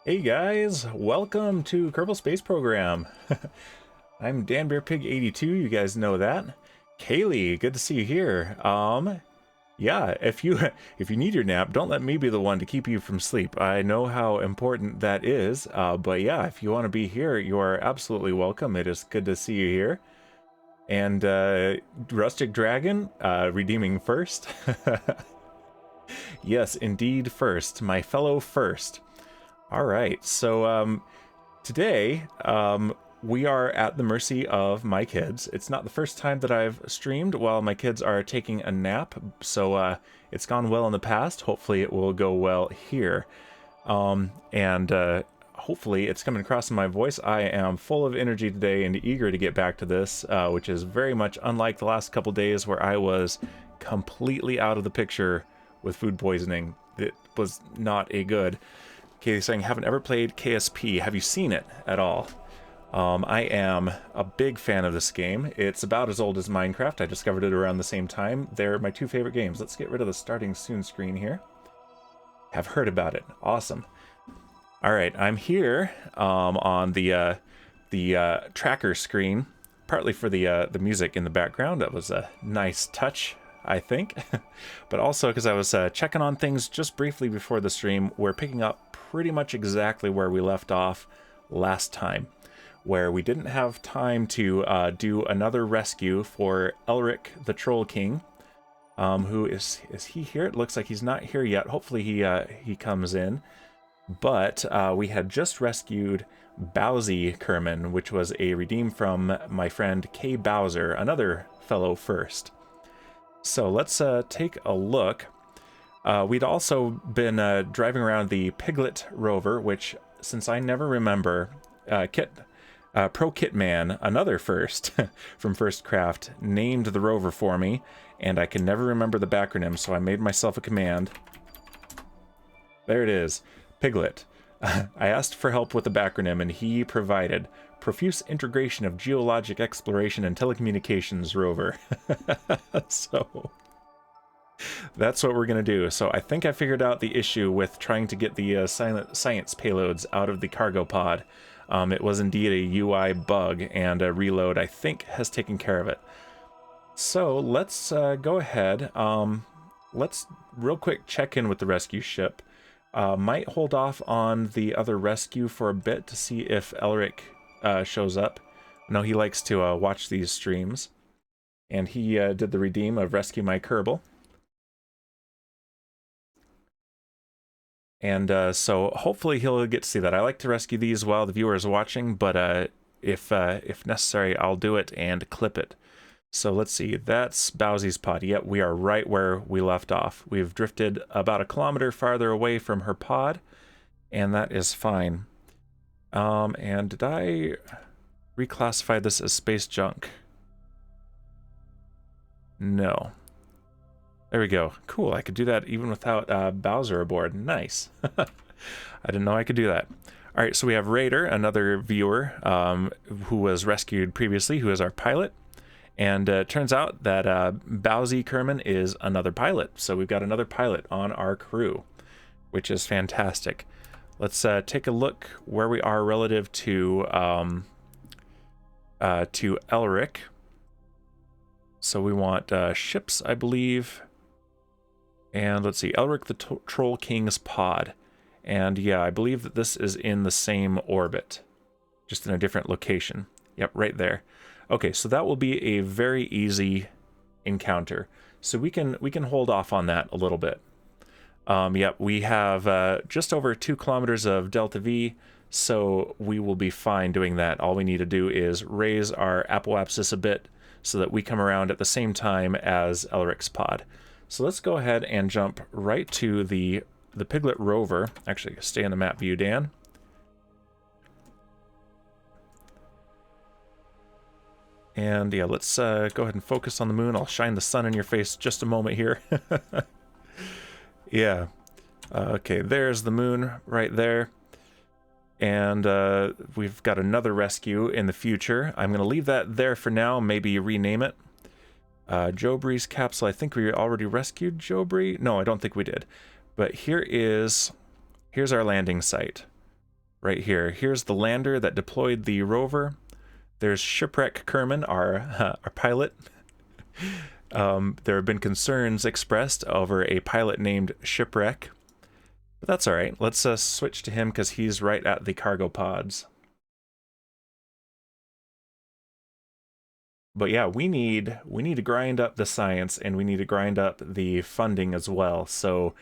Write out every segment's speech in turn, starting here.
Hey guys, welcome to Kerbal Space Program. I'm DanBearPig82, you guys know that. Kaylee, good to see you here. Yeah, if you if you need your nap, don't let me be the one to keep you from sleep. I know how important that is, but yeah, if you want to be here, you are absolutely welcome. It is good to see you here. And Rustic Dragon, redeeming first. Yes, indeed, first, my fellow first. All right, so today, we are at the mercy of my kids. It's not the first time that I've streamed while my kids are taking a nap, so it's gone well in the past. Hopefully it will go well here. And hopefully it's coming across in my voice. I am full of energy today and eager to get back to this, which is very much unlike the last couple days where I was completely out of the picture with food poisoning. It was not a good. Okay, saying, haven't ever played KSP. Have you seen it at all? I am a big fan of this game. It's about as old as Minecraft. I discovered it around the same time. They're my two favorite games. Let's get rid of the starting soon screen here. Have heard about it. Awesome. All right, I'm here on the tracker screen, partly for the music in the background. That was a nice touch, I think, but also because I was checking on things just briefly before the stream. We're picking up pretty much exactly where we left off last time, where we didn't have time to do another rescue for Elric the Troll King. Who is he here? It looks like he's not here yet. Hopefully he comes in. But we had just rescued Bowsy Kerman, which was a redeem from my friend K. Bowser, another fellow first. So let's take a look. We'd also been driving around the P.I.G.L.E.T rover, which, since I never remember, Pro Kitman, another first from First Craft, named the rover for me, and I can never remember the backronym, so I made myself a command. There it is, P.I.G.L.E.T. I asked for help with the backronym, and he provided Profuse Integration of Geologic Exploration and Telecommunications Rover. So that's what we're going to do. So I think I figured out the issue with trying to get the silent science payloads out of the cargo pod. It was indeed a UI bug, and a reload, I think, has taken care of it. So let's go ahead. Let's real quick check in with the rescue ship. Might hold off on the other rescue for a bit to see if Elric shows up. I know he likes to watch these streams. And he did the redeem of Rescue My Kerbal. And so hopefully he'll get to see that. I like to rescue these while the viewer is watching, but if necessary, I'll do it and clip it. So let's see, that's Bowsy's pod. Yep, we are right where we left off. We've drifted about 1 kilometer farther away from her pod, and that is fine. And did I reclassify this as space junk? No. There we go. Cool, I could do that even without Bowser aboard. Nice. I didn't know I could do that. All right, so we have Raider, another viewer who was rescued previously, who is our pilot. And it turns out that Bowsy Kerman is another pilot. So we've got another pilot on our crew, which is fantastic. Let's take a look where we are relative to Elric. So we want ships, I believe. And let's see, Elric the Troll King's pod. And yeah, I believe that this is in the same orbit, just in a different location. Yep, right there. Okay, so that will be a very easy encounter. So we can hold off on that a little bit. Yep, we have just over 2 kilometers of Delta V, so we will be fine doing that. All we need to do is raise our apoapsis a bit so that we come around at the same time as Elric's pod. So let's go ahead and jump right to the P.I.G.L.E.T rover. Actually, stay in the map view, Dan. And yeah, let's go ahead and focus on the moon. I'll shine the sun in your face just a moment here. Yeah. Okay, there's the moon right there. And we've got another rescue in the future. I'm going to leave that there for now, maybe rename it. Jobry's capsule, I think we already rescued Jobry. No, I don't think we did. But here's our landing site. right here. Here's the lander that deployed the rover. There's Shipwreck Kerman, our pilot. There have been concerns expressed over a pilot named Shipwreck, but that's all right. Let's switch to him because he's right at the cargo pods. But yeah, we need to grind up the science, and we need to grind up the funding as well. So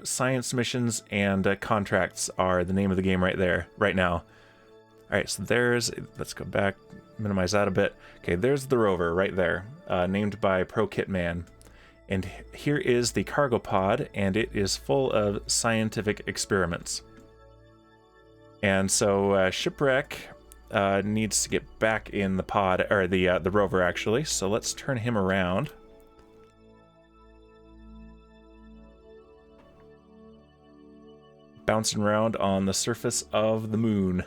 science missions and contracts are the name of the game right there, right now. All right, so let's go back, minimize that a bit. Okay, there's the rover right there, named by ProKitman. And here is the cargo pod, and it is full of scientific experiments. And so Shipwreck needs to get back in the pod, or the rover actually. So let's turn him around. Bouncing around on the surface of the moon.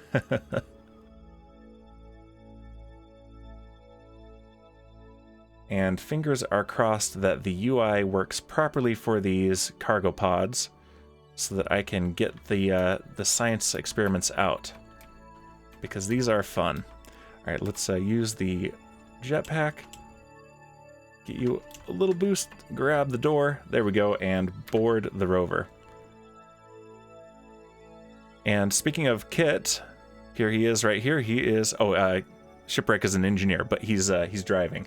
And fingers are crossed that the UI works properly for these cargo pods, so that I can get the science experiments out, because these are fun. All right, let's use the jetpack. Get you a little boost. Grab the door. There we go, and board the rover. And speaking of Kit, here he is right here. He is Shipwreck is an engineer, but he's driving.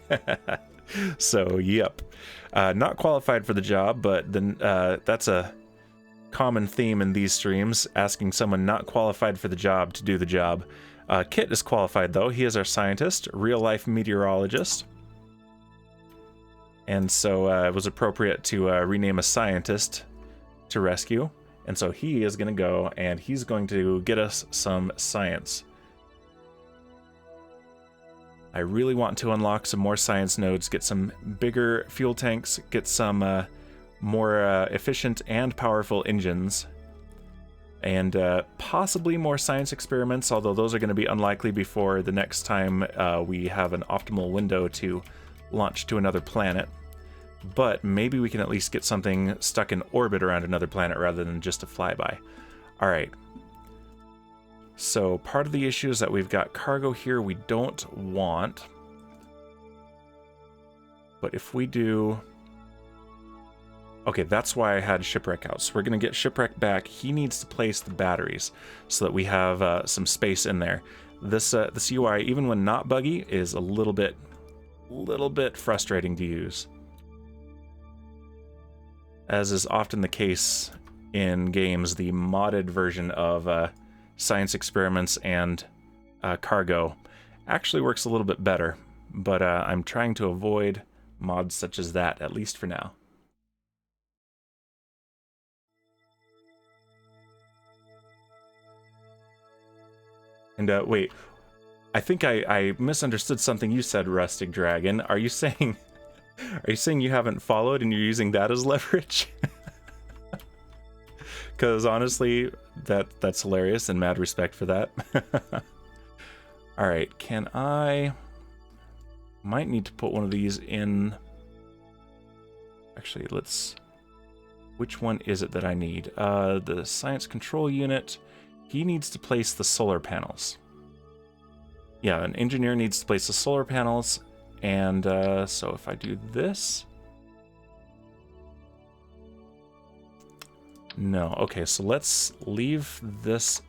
So yep, not qualified for the job, but then that's a common theme in these streams, asking someone not qualified for the job to do the job. Kit is qualified though. He is our scientist, real-life meteorologist, and so it was appropriate to rename a scientist to rescue. And so he is going to go, and he's going to get us some science. I really want to unlock some more science nodes, get some bigger fuel tanks, get some more efficient and powerful engines, and possibly more science experiments, although those are going to be unlikely before the next time we have an optimal window to launch to another planet. But maybe we can at least get something stuck in orbit around another planet rather than just a flyby. All right. So part of the issue is that we've got cargo here we don't want. But if we do... Okay, that's why I had Shipwreck out. So we're going to get Shipwreck back. He needs to place the batteries so that we have some space in there. This UI, even when not buggy, is a little bit frustrating to use, as is often the case in games. The modded version of science experiments and cargo actually works a little bit better, but I'm trying to avoid mods such as that, at least for now. And wait, I think I misunderstood something you said, Rustic Dragon. Are you saying you haven't followed and you're using that as leverage? Because honestly, that's hilarious, and mad respect for that. All right, might need to put one of these in. Actually, which one is it that I need? The science control unit. He needs to place the solar panels. Yeah, an engineer needs to place the solar panels. And so if I do this... No, okay, so let's leave this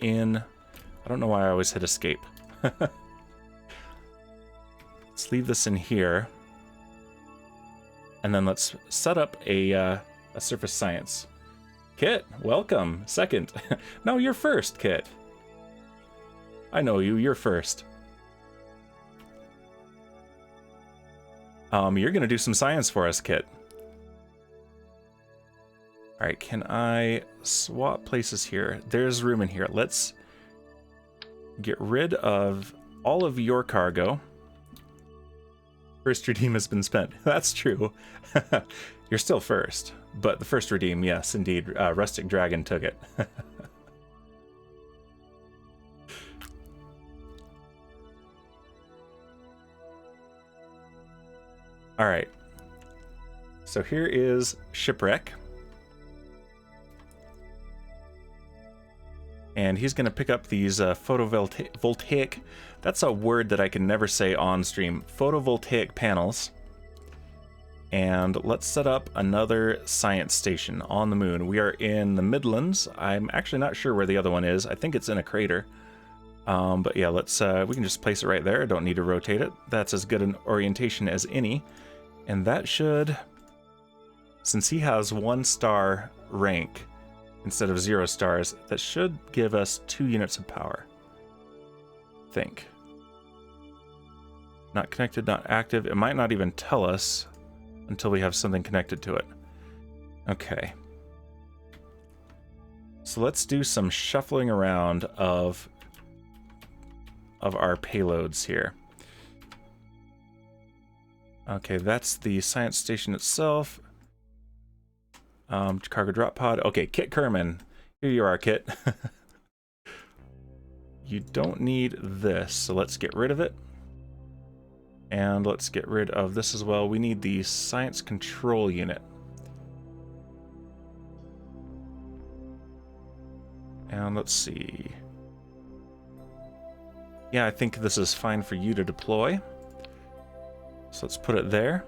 in... I don't know why I always hit escape. Let's leave this in here. And then let's set up a surface science. Kit, welcome. Second. No, you're first, Kit. I know you, you're first. You're gonna do some science for us, Kit. All right, can I swap places here? There's room in here. Let's get rid of all of your cargo. First redeem has been spent. That's true. You're still first, but the first redeem, yes, indeed. Rustic Dragon took it. All right. So here is Shipwreck. and he's going to pick up these photovoltaic, that's a word that I can never say on stream, photovoltaic panels. And let's set up another science station on the moon. We are in the Midlands. I'm actually not sure where the other one is. I think it's in a crater. But yeah, let's we can just place it right there. Don't need to rotate it. That's as good an orientation as any. And that should, since he has 1-star rank instead of 0 stars, that should give us 2 units of power. Think. Not connected, not active. It might not even tell us until we have something connected to it. Okay. So let's do some shuffling around of our payloads here. Okay, that's the science station itself. Cargo drop pod. Okay, Kit Kerman. Here you are, Kit. You don't need this, so let's get rid of it. And let's get rid of this as well. We need the science control unit. And let's see. Yeah, I think this is fine for you to deploy. So let's put it there.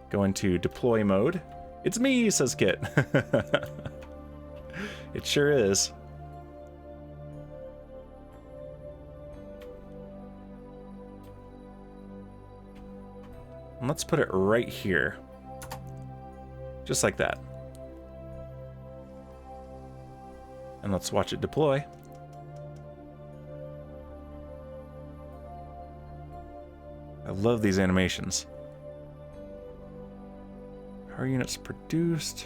Go into deploy mode. It's me, says Kit. It sure is. And let's put it right here. Just like that. And let's watch it deploy. I love these animations. Power units produced.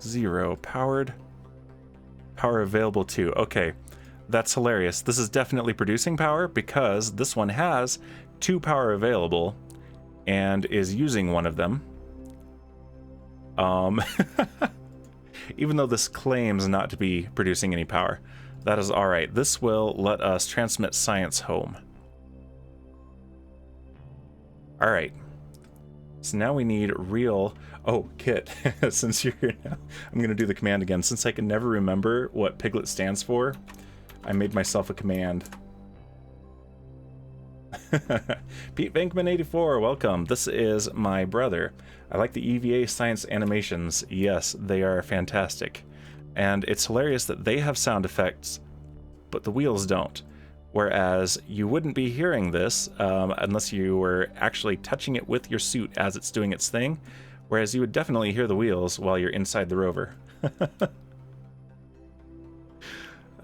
0. Powered. Power available 2. Okay, that's hilarious. This is definitely producing power because this one has 2 power available and is using one of them. Even though this claims not to be producing any power. That is alright. This will let us transmit science home. Alright. So now we need real... Oh, Kit, since you're here now, I'm going to do the command again. Since I can never remember what P.I.G.L.E.T stands for, I made myself a command. Pete Venkman84, welcome. This is my brother. I like the EVA science animations. Yes, they are fantastic. And it's hilarious that they have sound effects, but the wheels don't. Whereas you wouldn't be hearing this unless you were actually touching it with your suit as it's doing its thing. Whereas you would definitely hear the wheels while you're inside the rover.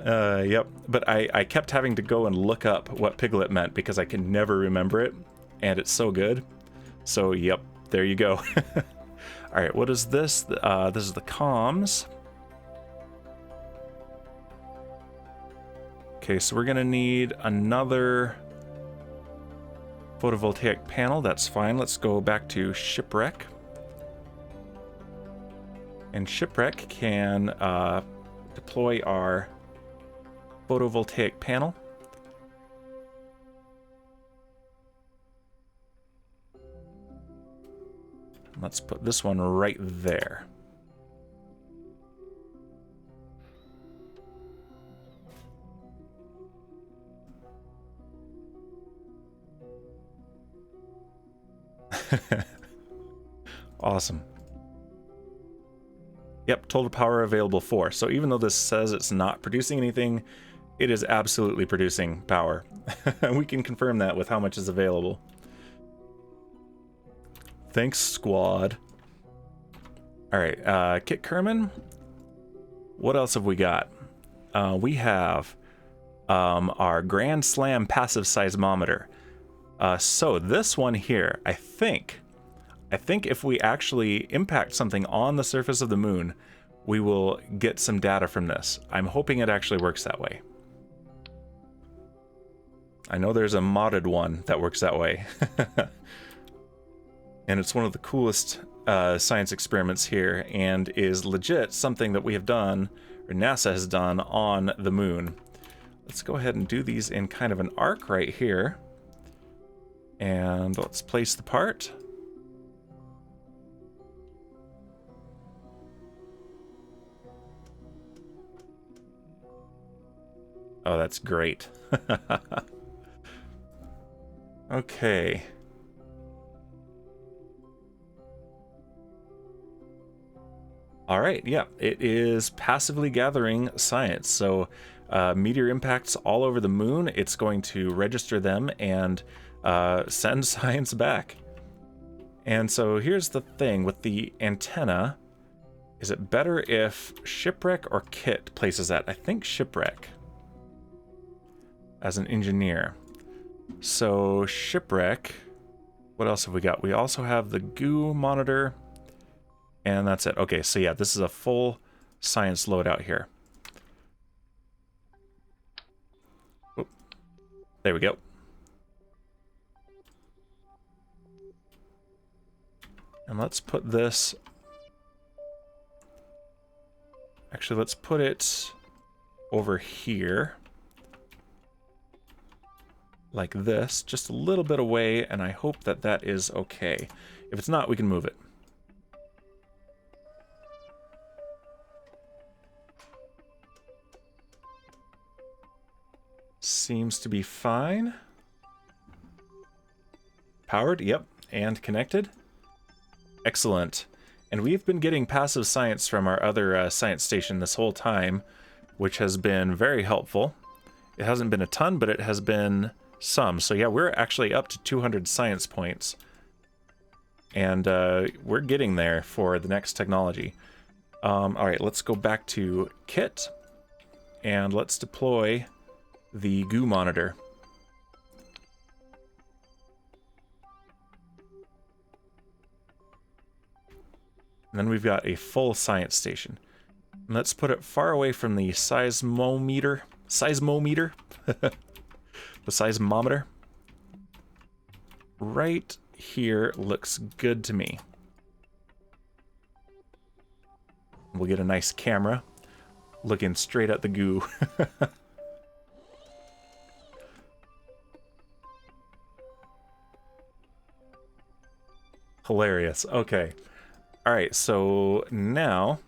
Yep, but I kept having to go and look up what P.I.G.L.E.T meant because I can never remember it, and it's so good. So, yep, there you go. Alright, what is this? This is the comms. Okay, so we're gonna need another photovoltaic panel. That's fine. Let's go back to Shipwreck. And Shipwreck can deploy our photovoltaic panel. Let's put this one right there. Awesome. Yep, total power available 4. So even though this says it's not producing anything, it is absolutely producing power. We can confirm that with how much is available. Thanks, squad. Alright, Kit Kerman. What else have we got? We have our Grand Slam passive seismometer. So this one here, I think if we actually impact something on the surface of the moon, we will get some data from this. I'm hoping it actually works that way. I know there's a modded one that works that way. And it's one of the coolest science experiments here, and is legit something that we have done, or NASA has done, on the moon. Let's go ahead and do these in kind of an arc right here. And let's place the part. Oh, that's great. Okay. All right, yeah, it is passively gathering science. So meteor impacts all over the moon, it's going to register them and send science back. And so here's the thing with the antenna. Is it better if Shipwreck or Kit places that? I think Shipwreck as an engineer. So Shipwreck, what else have we got? We also have the goo monitor, and that's it. Okay, so yeah, this is a full science loadout here. Oop. There we go. And let's put this... Actually, let's put it over here. Like this, just a little bit away, and I hope that that is okay. If it's not, we can move it. Seems to be fine. Powered, yep, and connected. Excellent. And we've been getting passive science from our other science station this whole time, which has been very helpful. It hasn't been a ton, but it has been some. So yeah, we're actually up to 200 science points. And we're getting there for the next technology. All right, let's go back to Kit. And let's deploy the goo monitor. And then we've got a full science station. And let's put it far away from the seismometer. The seismometer. Right here looks good to me. We'll get a nice camera looking straight at the goo. Hilarious. Okay. All right, so now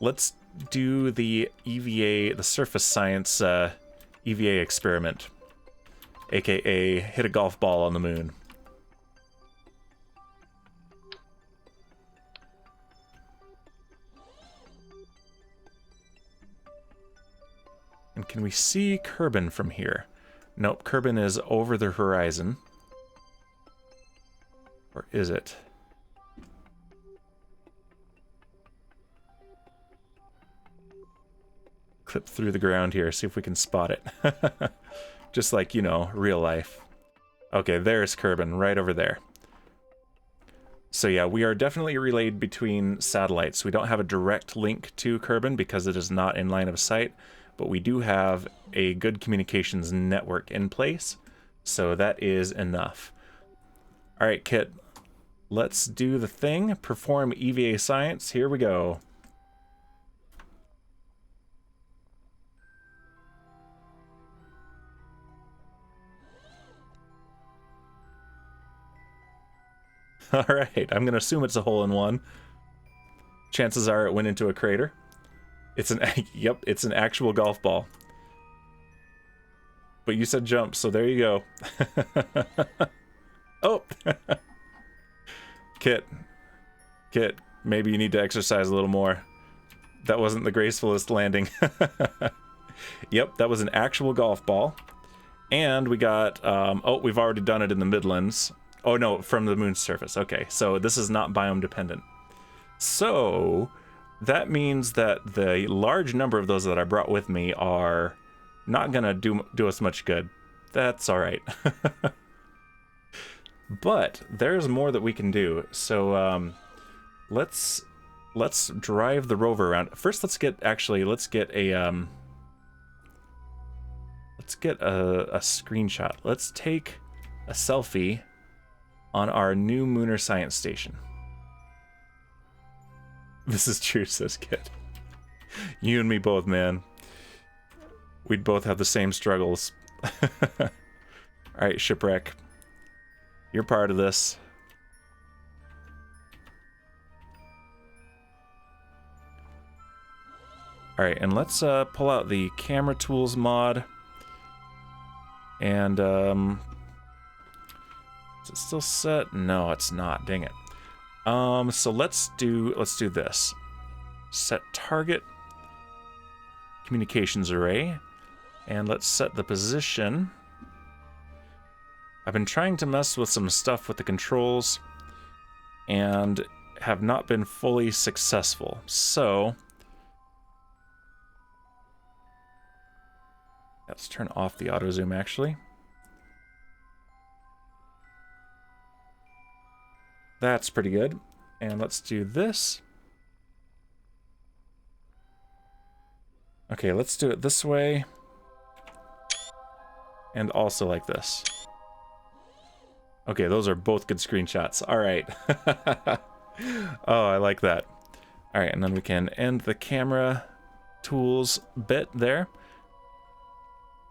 let's do the EVA, the surface science EVA experiment, aka hit a golf ball on the moon. And can we see Kerbin from here? Nope, Kerbin is over the horizon. Or is it? Clip through the ground here, see if we can spot it. Just like, you know, real life. Okay, there's Kerbin, right over there. So yeah, we are definitely relayed between satellites. We don't have a direct link to Kerbin because it is not in line of sight, but we do have a good communications network in place, so that is enough. All right, Kit, let's do the thing. Perform EVA science. Here we go. All right, I'm gonna assume it's a hole-in-one. Chances are it went into a crater. It's an yep, it's an actual golf ball. But you said jump, so there you go. Oh. Kit, maybe you need to exercise a little more. That wasn't the gracefulest landing. Yep, that was an actual golf ball. And we got, oh, we've already done it in the Midlands. Oh no, from the moon's surface. Okay, so this is not biome dependent. So that means that the large number of those that I brought with me are not gonna do us much good. That's all right. But there's more that we can do. So let's drive the rover around. First, let's get a screenshot. Let's take a selfie on our new Munar science station. This is true, says Kit. You and me both, man. We'd both have the same struggles. Alright, Shipwreck. You're part of this. All right, and let's pull out the camera tools mod. And is it still set? No, it's not. Dang it. So let's do this. Set target communications array, and let's set the position. I've been trying to mess with some stuff with the controls and have not been fully successful. So let's turn off the auto zoom actually. That's pretty good. And let's do this. Okay, let's do it this way. And also like this. Okay, those are both good screenshots. All right. Oh, I like that. All right, and then we can end the camera tools bit there.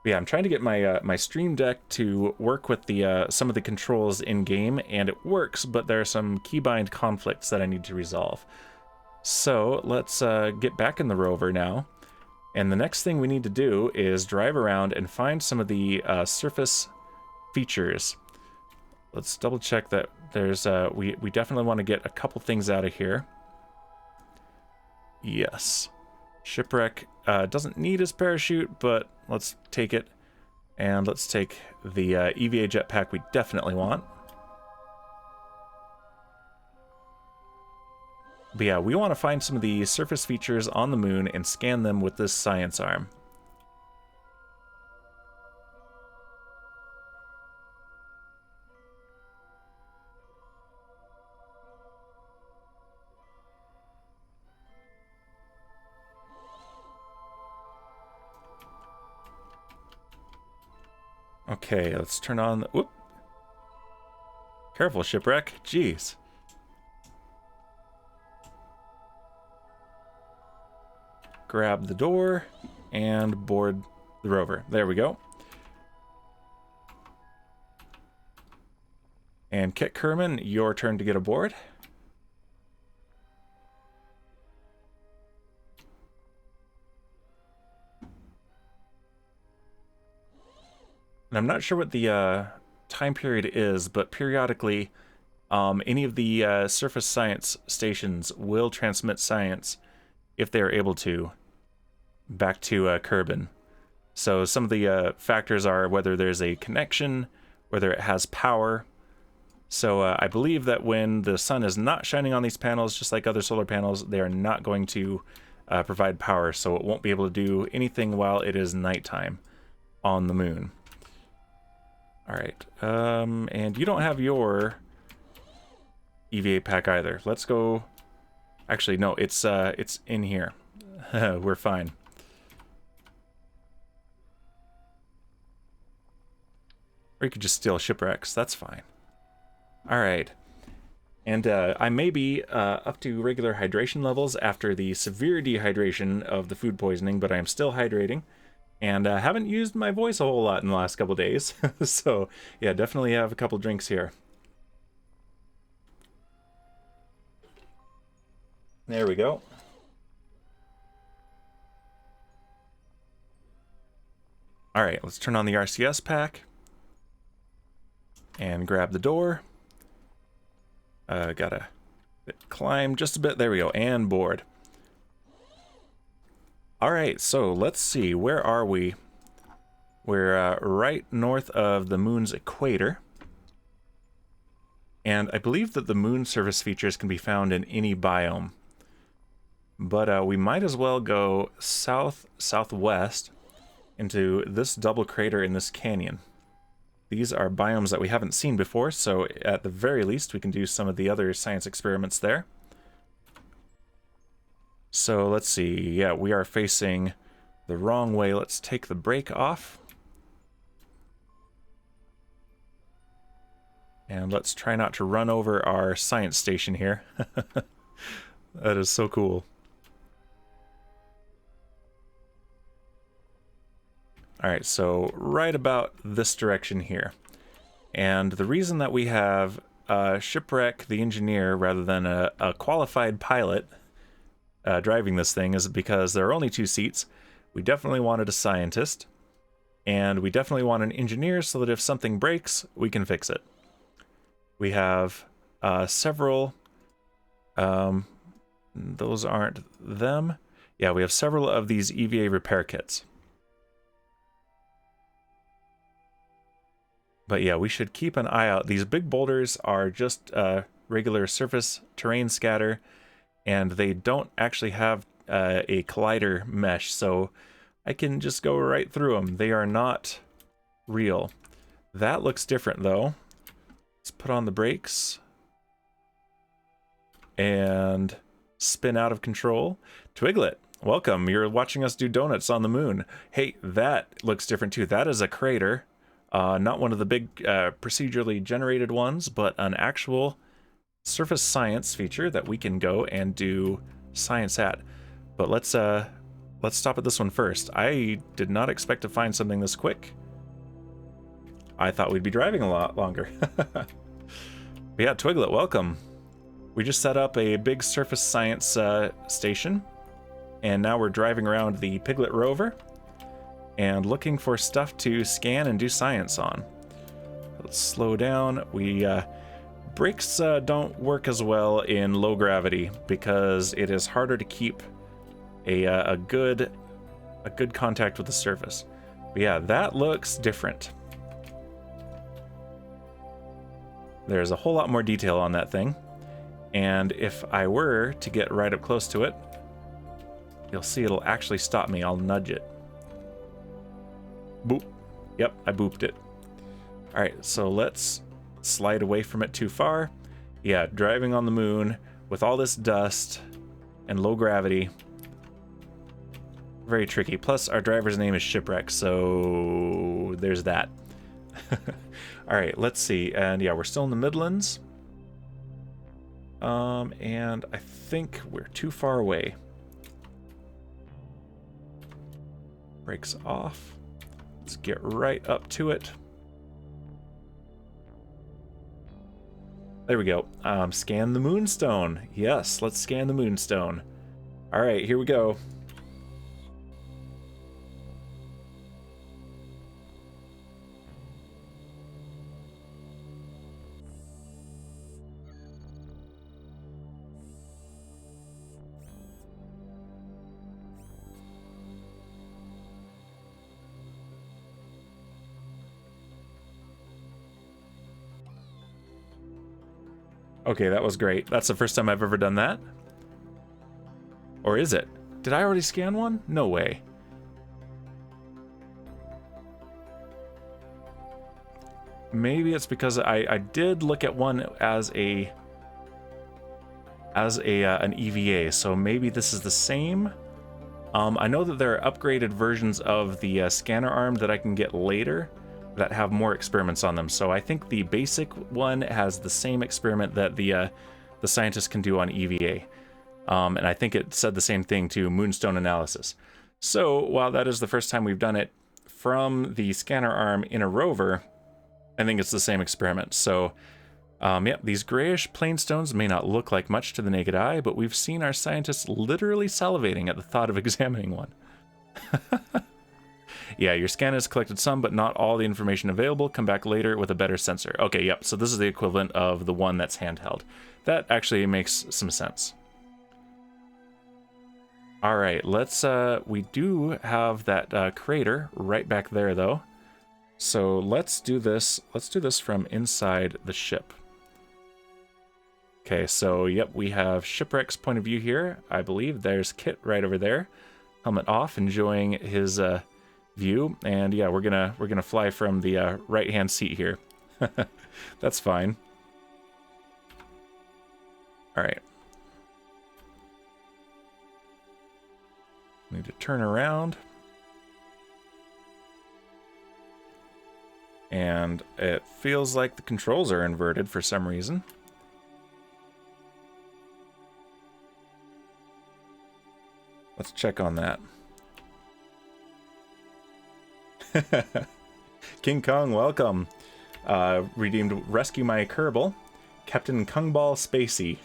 Yeah, I'm trying to get my my Stream Deck to work with the some of the controls in game, and it works, but there are some keybind conflicts that I need to resolve. So let's get back in the rover now, and the next thing we need to do is drive around and find some of the surface features. Let's double check that there's we definitely want to get a couple things out of here. Yes. Shipwreck doesn't need his parachute, but let's take it. And let's take the EVA jetpack we definitely want. But yeah, we want to find some of the surface features on the moon and scan them with this science arm. Okay, let's turn on the... Whoop. Careful, shipwreck. Jeez. Grab the door and board the rover. There we go. And Kit Kerman, your turn to get aboard. And I'm not sure what the time period is, but periodically any of the surface science stations will transmit science, if they are able to, back to Kerbal. So some of the factors are whether there's a connection, whether it has power. So I believe that when the sun is not shining on these panels, just like other solar panels, they are not going to provide power, so it won't be able to do anything while it is nighttime on the moon. All right, and you don't have your EVA pack either. Let's go. Actually, no, it's in here. We're fine. Or you could just steal shipwrecks. That's fine. All right, and I may be up to regular hydration levels after the severe dehydration of the food poisoning, but I am still hydrating. And haven't used my voice a whole lot in the last couple days. So, yeah, definitely have a couple drinks here. There we go. All right, let's turn on the RCS pack. And grab the door. Gotta climb just a bit. There we go. And board. All right, so let's see, where are we? We're right north of the moon's equator. And I believe that the moon surface features can be found in any biome. But we might as well go southwest into this double crater in this canyon. These are biomes that we haven't seen before, so at the very least we can do some of the other science experiments there. So let's see, yeah, we are facing the wrong way. Let's take the brake off. And let's try not to run over our science station here. That is so cool. Alright, so right about this direction here. And the reason that we have Shipwreck the engineer rather than a qualified pilot driving this thing is because there are only 2 seats. We definitely wanted a scientist, and we definitely want an engineer so that if something breaks, we can fix it. We have several, those aren't them. Yeah, we have several of these EVA repair kits. But yeah, we should keep an eye out. These big boulders are just regular surface terrain scatter, and they don't actually have a collider mesh, so I can just go right through them. They are not real. That looks different though. Let's put on the brakes and spin out of control. Twiglet, welcome. You're watching us do donuts on the moon. Hey, that looks different too. That is a crater. Not one of the big procedurally generated ones, but an actual surface science feature that we can go and do science at. But let's stop at this one first. I did not expect to find something this quick. I thought we'd be driving a lot longer. But yeah, Twiglet, welcome. We just set up a big surface science station, and now we're driving around the P.I.G.L.E.T rover and looking for stuff to scan and do science on. Let's slow down. Brakes don't work as well in low gravity because it is harder to keep a good contact with the surface. But yeah, that looks different. There's a whole lot more detail on that thing, and if I were to get right up close to it, you'll see it'll actually stop me. I'll nudge it. Boop. Yep, I booped it. All right, so let's slide away from it too far. Yeah, driving on the moon with all this dust and low gravity. Very tricky. Plus, our driver's name is Shipwreck, so there's that. All right, let's see. And yeah, we're still in the Midlands. And I think we're too far away. Brakes off. Let's get right up to it. There we go. Scan the moonstone. Yes, let's scan the moonstone. All right, here we go. Okay, that was great. That's the first time I've ever done that. Or is it? Did I already scan one? No way. Maybe it's because I did look at one as an EVA, so maybe this is the same. I know that there are upgraded versions of the scanner arm that I can get later that have more experiments on them. So I think the basic one has the same experiment that the scientist can do on EVA. And I think it said the same thing to Moonstone Analysis. So while that is the first time we've done it from the scanner arm in a rover, I think it's the same experiment. So yeah, these grayish plain stones may not look like much to the naked eye, but we've seen our scientists literally salivating at the thought of examining one. Yeah, your scan has collected some, but not all the information available. Come back later with a better sensor. Okay, yep, so this is the equivalent of the one that's handheld. That actually makes some sense. All right, we do have that crater right back there, though. So let's do this from inside the ship. Okay, so yep, we have Shipwreck's point of view here. I believe there's Kit right over there. Helmet off, enjoying his view, and yeah, we're gonna fly from the right hand seat here. That's fine. All right, need to turn around, and it feels like the controls are inverted for some reason. Let's check on that. King Kong, welcome. Redeemed Rescue My Kerbal. Captain Kungball Spacey.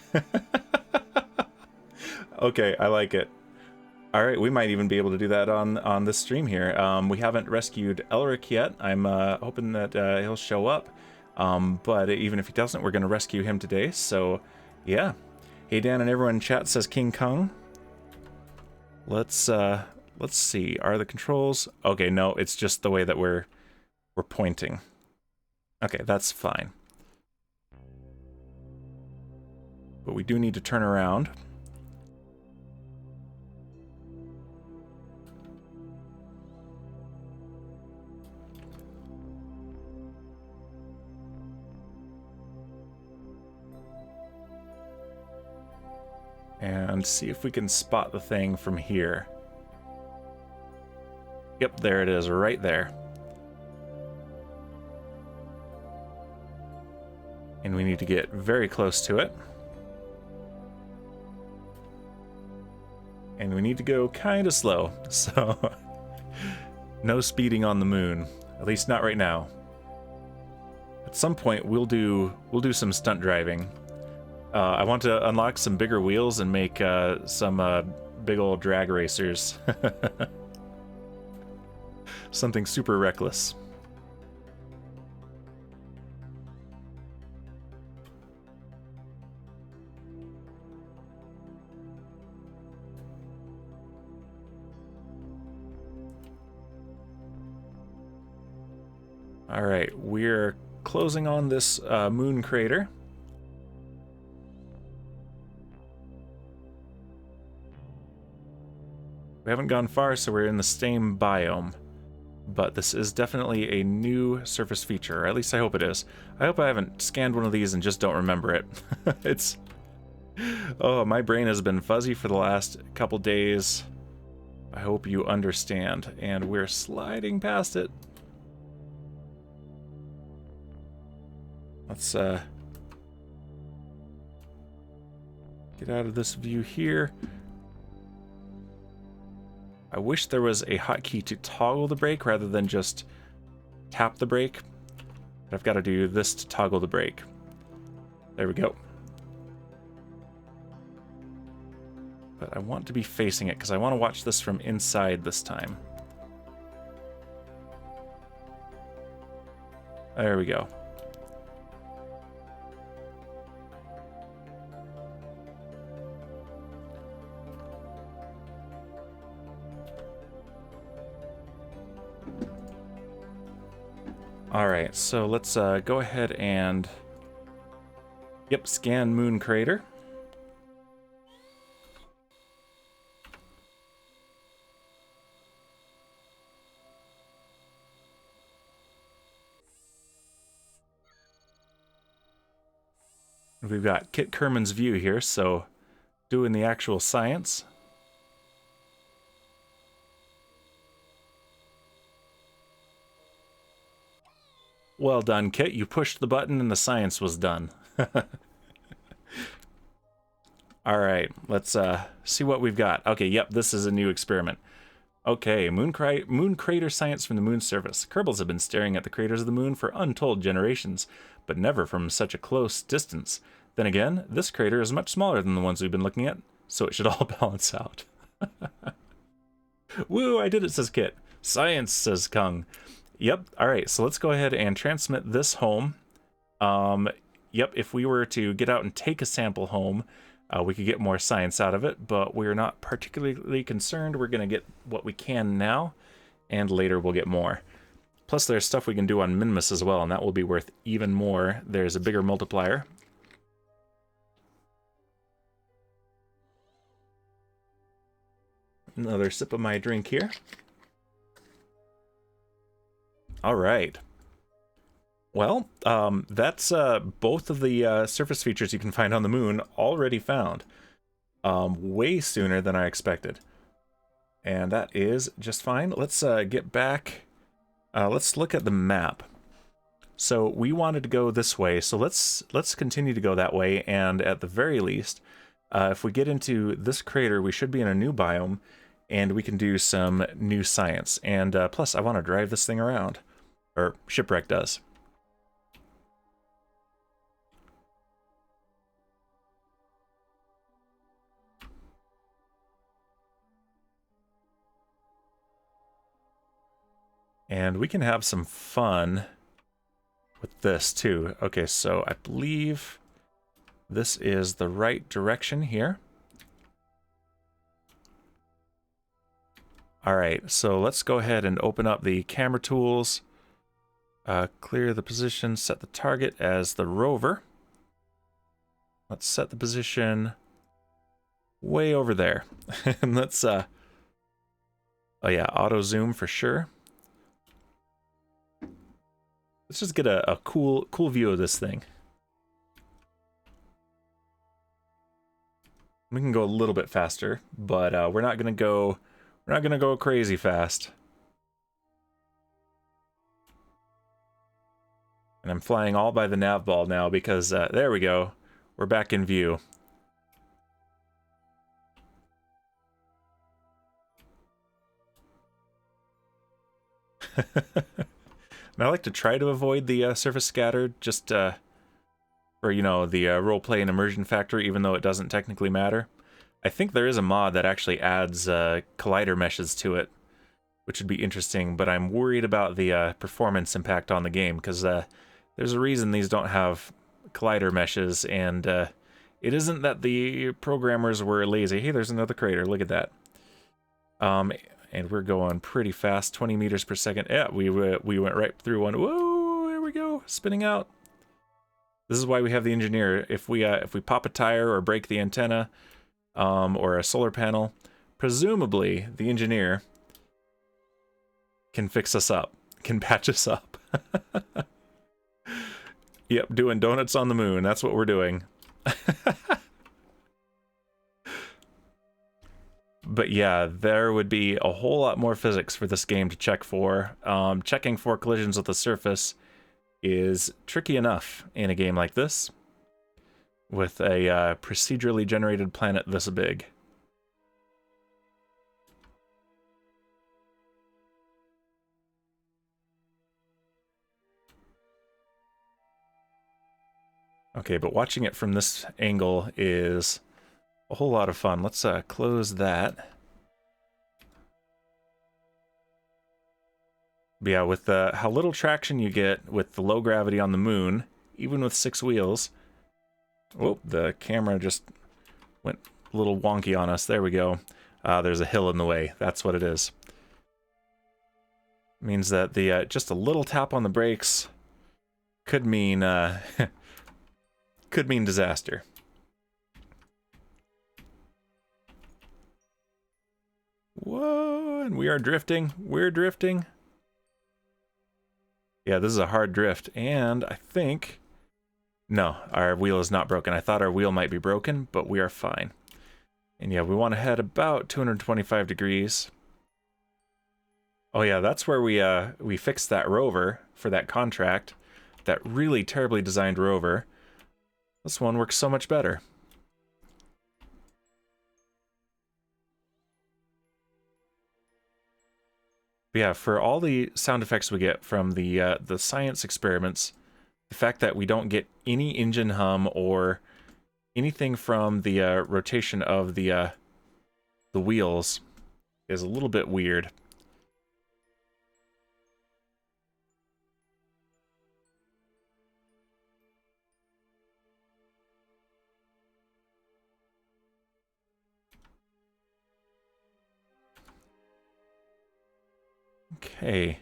Okay, I like it. All right, we might even be able to do that on this stream here. We haven't rescued Elric yet. I'm hoping that he'll show up. But even if he doesn't, we're going to rescue him today. So, yeah. Hey, Dan and everyone in chat says King Kong. Let's see. Are the controls... Okay, no, it's just the way that we're pointing. Okay, that's fine. But we do need to turn around. And see if we can spot the thing from here. Yep, there it is, right there. And we need to get very close to it. And we need to go kind of slow, so no speeding on the moon, at least not right now. At some point, we'll do some stunt driving. I want to unlock some bigger wheels and make some big old drag racers. Something super reckless. All right, we're closing on this moon crater. We haven't gone far, so we're in the same biome. But this is definitely a new surface feature, or at least I hope it is. I hope I haven't scanned one of these and just don't remember it. It's... Oh, my brain has been fuzzy for the last couple days. I hope you understand. And we're sliding past it. Let's get out of this view here. I wish there was a hotkey to toggle the brake rather than just tap the brake. But I've got to do this to toggle the brake. There we go. But I want to be facing it because I want to watch this from inside this time. There we go. Alright, so let's go ahead and... Yep, scan moon crater. We've got Kit Kerman's view here, so doing the actual science. Well done, Kit. You pushed the button and the science was done. Alright, let's see what we've got. Okay, yep, this is a new experiment. Okay, moon crater science from the moon's surface. Kerbals have been staring at the craters of the moon for untold generations, but never from such a close distance. Then again, this crater is much smaller than the ones we've been looking at, so it should all balance out. Woo, I did it, says Kit. Science, says Kung. Yep, alright, so let's go ahead and transmit this home. Yep, if we were to get out and take a sample home, we could get more science out of it, but we're not particularly concerned. We're going to get what we can now, and later we'll get more. Plus there's stuff we can do on Minmus as well, and that will be worth even more. There's a bigger multiplier. Another sip of my drink here. All right. Well, that's both of the surface features you can find on the moon already found. Way sooner than I expected. And that is just fine. Let's get back. Let's look at the map. So we wanted to go this way, so let's continue to go that way, and at the very least, if we get into this crater, we should be in a new biome, and we can do some new science. And plus, I want to drive this thing around. Or Shipwreck does. And we can have some fun with this too. Okay, so I believe this is the right direction here. All right, so let's go ahead and open up the camera tools. Clear the position, set the target as the rover. Let's set the position way over there. And let's, oh yeah, auto zoom for sure. Let's just get a cool view of this thing. We can go a little bit faster, but we're not gonna go crazy fast. And I'm flying all by the nav ball now because there we go. We're back in view. And I like to try to avoid the surface scatter, just for, you know, the roleplay and immersion factor, even though it doesn't technically matter. I think there is a mod that actually adds collider meshes to it, which would be interesting, but I'm worried about the performance impact on the game, because there's a reason these don't have collider meshes, and it isn't that the programmers were lazy. Hey, there's another crater, look at that. And we're going pretty fast, 20 meters per second. Yeah, we went right through one. Whoa, there we go, spinning out. This is why we have the engineer. If we pop a tire or break the antenna, or a solar panel, presumably the engineer can fix us up, can patch us up. Yep, doing donuts on the moon. That's what we're doing. But yeah, there would be a whole lot more physics for this game to check for. Checking for collisions with the surface is tricky enough in a game like this, with a procedurally generated planet this big. Okay, but watching it from this angle is a whole lot of fun. Let's close that. But yeah, with how little traction you get with the low gravity on the moon, even with 6 wheels. Oh, the camera just went a little wonky on us. There we go. There's a hill in the way. That's what it is. Means that the just a little tap on the brakes could mean could mean disaster. Whoa, and we are drifting. We're drifting. Yeah, this is a hard drift, and I think... No, our wheel is not broken. I thought our wheel might be broken, but we are fine. And yeah, we want to head about 225 degrees. Oh yeah, that's where we fixed that rover for that contract. That really terribly designed rover. This one works so much better. But yeah, for all the sound effects we get from the science experiments, the fact that we don't get any engine hum or anything from the rotation of the wheels is a little bit weird. Okay.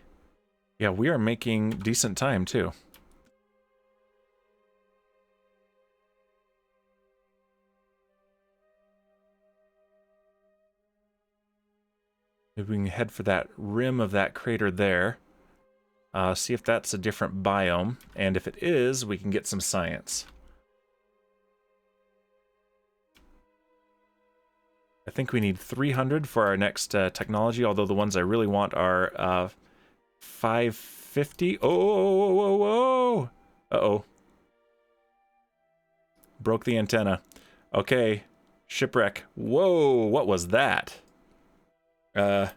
Yeah, we are making decent time, too. Maybe we can head for that rim of that crater there. See if that's a different biome. And if it is, we can get some science. I think we need 300 for our next technology, although the ones I really want are 550. Oh, whoa, whoa. Uh-oh. Broke the antenna. Okay. Shipwreck. Whoa, what was that? We're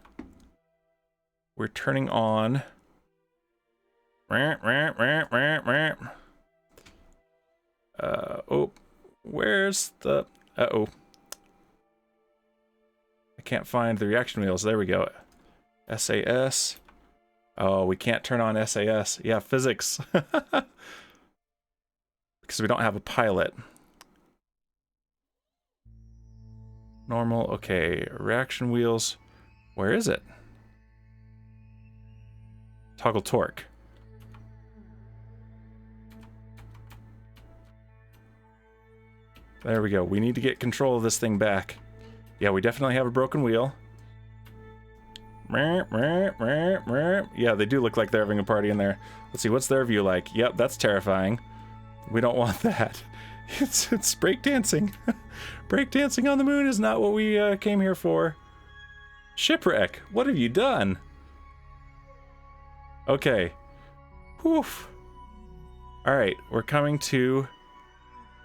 turning on... oh, where's the... Uh-oh. I can't find the reaction wheels. There we go. SAS. Oh, we can't turn on SAS. Yeah, physics. Because we don't have a pilot. Normal, okay. Reaction wheels. Where is it? Toggle torque. There we go. We need to get control of this thing back. Yeah, we definitely have a broken wheel. Yeah, they do look like they're having a party in there. Let's see, what's their view like? Yep, that's terrifying. We don't want that. It's breakdancing. Breakdancing on the moon is not what we came here for. Shipwreck, what have you done? Okay. Whew. Alright, we're coming to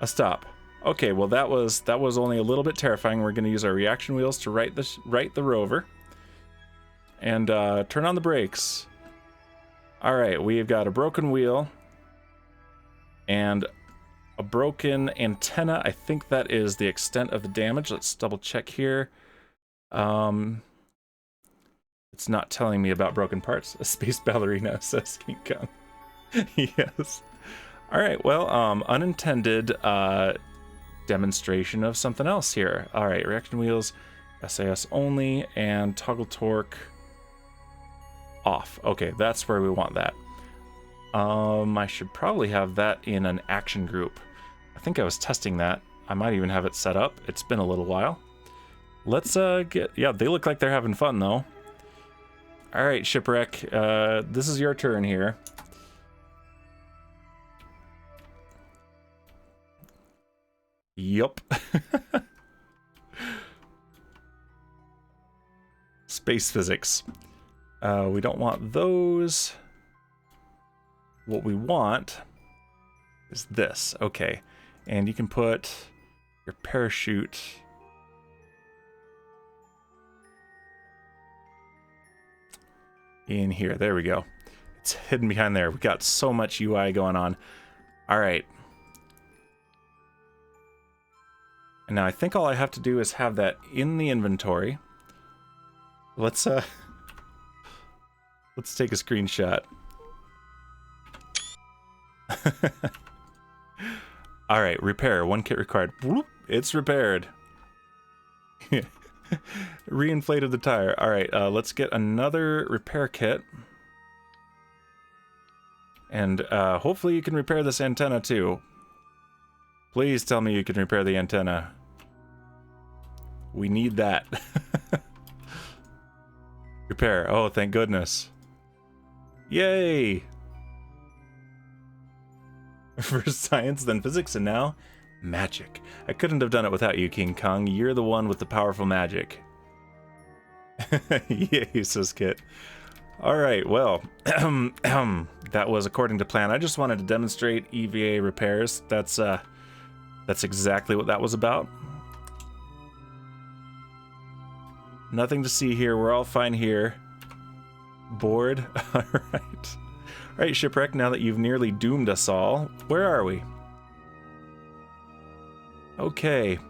a stop. Okay, well that was only a little bit terrifying. We're gonna use our reaction wheels to right the rover. And turn on the brakes. Alright, we've got a broken wheel. And a broken antenna. I think that is the extent of the damage. Let's double check here. It's not telling me about broken parts. A space ballerina, says King Kong. Yes. Alright, well, unintended demonstration of something else here. Alright, reaction wheels, SAS only, and toggle torque off. Okay, that's where we want that. I should probably have that in an action group. I think I was testing that. I might even have it set up. It's been a little while. Let's get... Yeah, they look like they're having fun, though. Alright, Shipwreck. This is your turn here. Yup. Space physics. We don't want those. What we want is this. Okay. And you can put your parachute in here. There we go. It's hidden behind there. We got so much UI going on. All right. And now I think all I have to do is have that in the inventory. Let's take a screenshot. All right, repair. 1 kit required. Whoop, it's repaired. Reinflated the tire. All right, let's get another repair kit. And hopefully you can repair this antenna too. Please tell me you can repair the antenna. We need that. Repair. Oh, thank goodness. Yay! First science, then physics, and now magic. I couldn't have done it without you, King Kong. You're the one with the powerful magic. Yay, says Kit. Alright, well, that was according to plan. I just wanted to demonstrate EVA repairs. That's exactly what that was about. Nothing to see here. We're all fine here. Bored? Alright. Alright, Shipwreck, now that you've nearly doomed us all, where are we? Okay.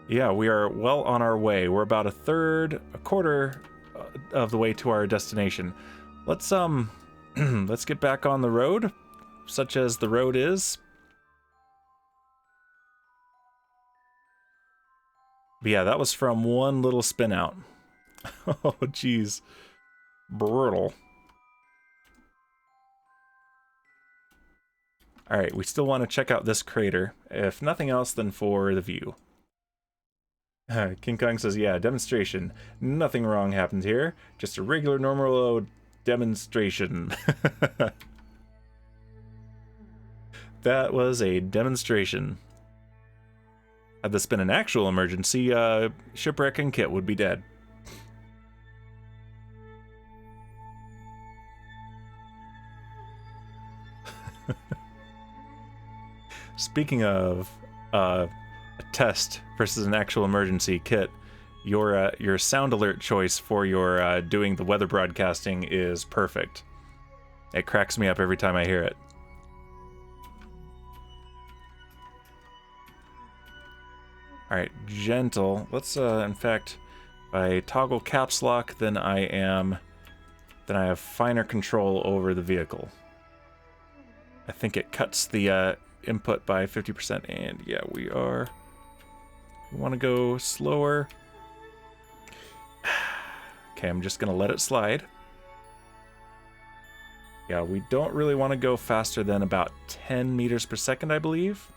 Yeah, we are well on our way. We're about a quarter of the way to our destination. Let's let's get back on the road, such as the road is. But yeah, that was from one little spin out. Oh, jeez. Brutal. Alright, we still want to check out this crater, if nothing else than for the view. King Kong says, yeah, demonstration. Nothing wrong happened here. Just a regular normal demonstration. That was a demonstration. Had this been an actual emergency, Shipwreck and Kit would be dead. Speaking of a test versus an actual emergency, Kit, your sound alert choice for your doing the weather broadcasting is perfect. It cracks me up every time I hear it. Alright, gentle. Let's, in fact, if I toggle caps lock, then I am then I have finer control over the vehicle. I think it cuts the input by 50%, and yeah, we want to go slower. Okay, I'm just going to let it slide. Yeah, we don't really want to go faster than about 10 meters per second, I believe.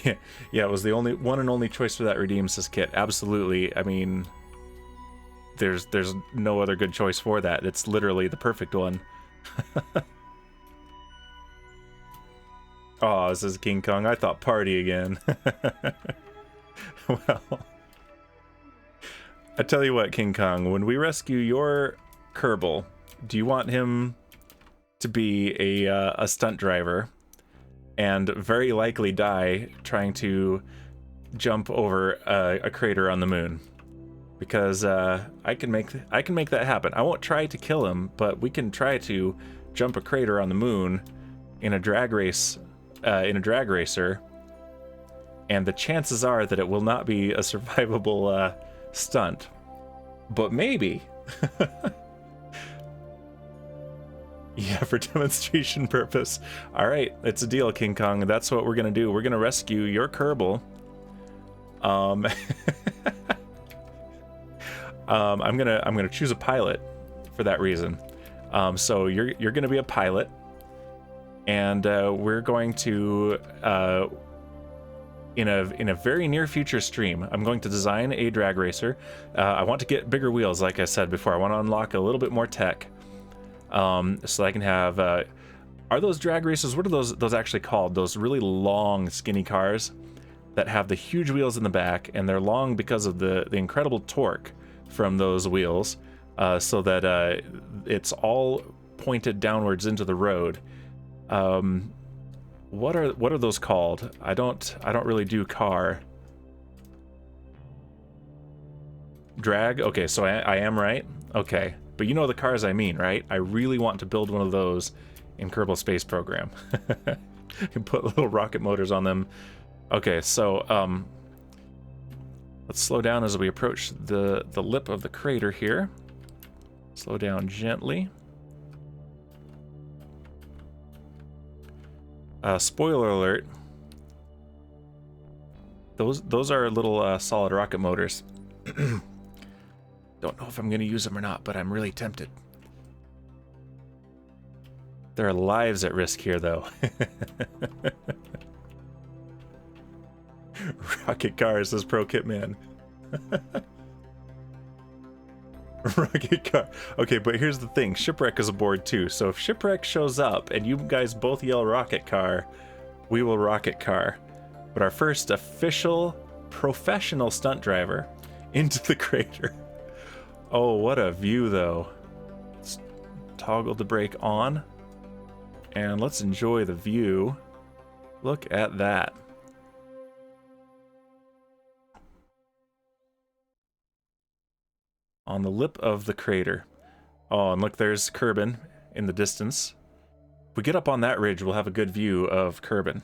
Yeah, it was the only one and only choice for that redeem, says Kit. Absolutely. I mean, there's no other good choice for that. It's literally the perfect one. Oh, this is King Kong. I thought party again. Well, I tell you what, King Kong, when we rescue your Kerbal, do you want him to be a stunt driver and very likely die trying to jump over a crater on the moon? Because I can make that happen. I won't try to kill him, but we can try to jump a crater on the moon in a drag race, in a drag racer, and the chances are that it will not be a survivable stunt. But maybe. Yeah, for demonstration purpose. All right, it's a deal, King Kong. That's what we're gonna do. We're gonna rescue your Kerbal. I'm gonna choose a pilot for that reason. So you're gonna be a pilot, and we're going to in a very near future stream, I'm going to design a drag racer. I want to get bigger wheels, like I said before. I want to unlock a little bit more tech. So I can have, are those drag races, what are those actually called? Those really long, skinny cars that have the huge wheels in the back, and they're long because of the incredible torque from those wheels, so that it's all pointed downwards into the road. What are those called? I don't really do car. Drag? Okay, so I am right? Okay. But you know the cars I mean, right? I really want to build one of those in Kerbal Space Program. And put little rocket motors on them. Okay, so let's slow down as we approach the lip of the crater here. Slow down gently. Spoiler alert. Those are little solid rocket motors. Don't know if I'm going to use them or not, but I'm really tempted. There are lives at risk here, though. Rocket car, says Pro Kitman. Rocket car. Okay, but here's the thing. Shipwreck is aboard, too. So if Shipwreck shows up and you guys both yell rocket car, we will rocket car. But our first official professional stunt driver into the crater. Oh, what a view, though. Let's toggle the brake on, and let's enjoy the view. Look at that. On the lip of the crater. Oh, and look, there's Kerbin in the distance. If we get up on that ridge, we'll have a good view of Kerbin.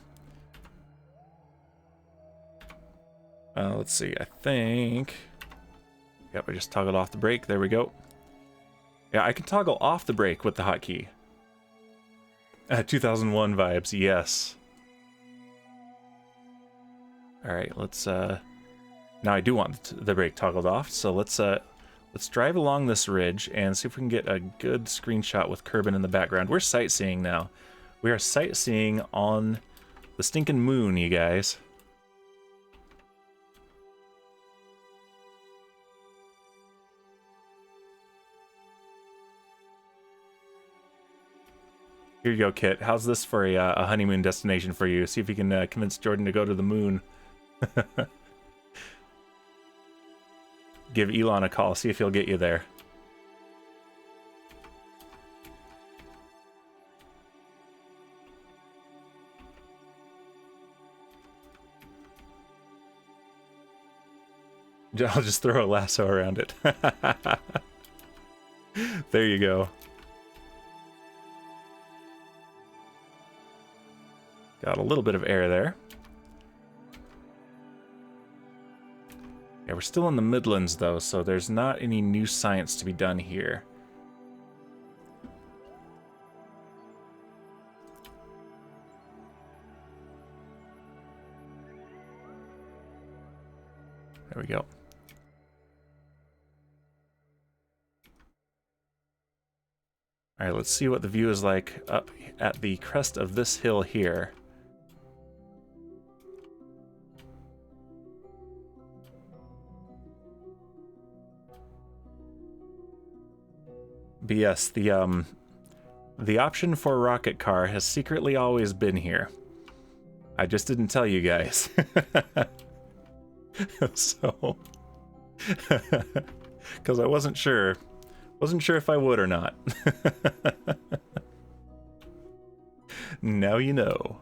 Let's see, I think... Yep, I just toggled off the brake. There we go. Yeah, I can toggle off the brake with the hotkey. 2001 vibes, yes. Alright, let's... Now I do want the brake toggled off, so let's drive along this ridge and see if we can get a good screenshot with Kerbin in the background. We're sightseeing now. We are sightseeing on the stinking moon, you guys. Here you go, Kit. How's this for a honeymoon destination for you? See if you can convince Jordan to go to the moon. Give Elon a call. See if he'll get you there. I'll just throw a lasso around it. There you go. Got a little bit of air there. Yeah, we're still in the Midlands, though, so there's not any new science to be done here. There we go. All right, let's see what the view is like up at the crest of this hill here. But yes, the option for a rocket car has secretly always been here. I just didn't tell you guys. So, because I wasn't sure if I would or not. Now you know.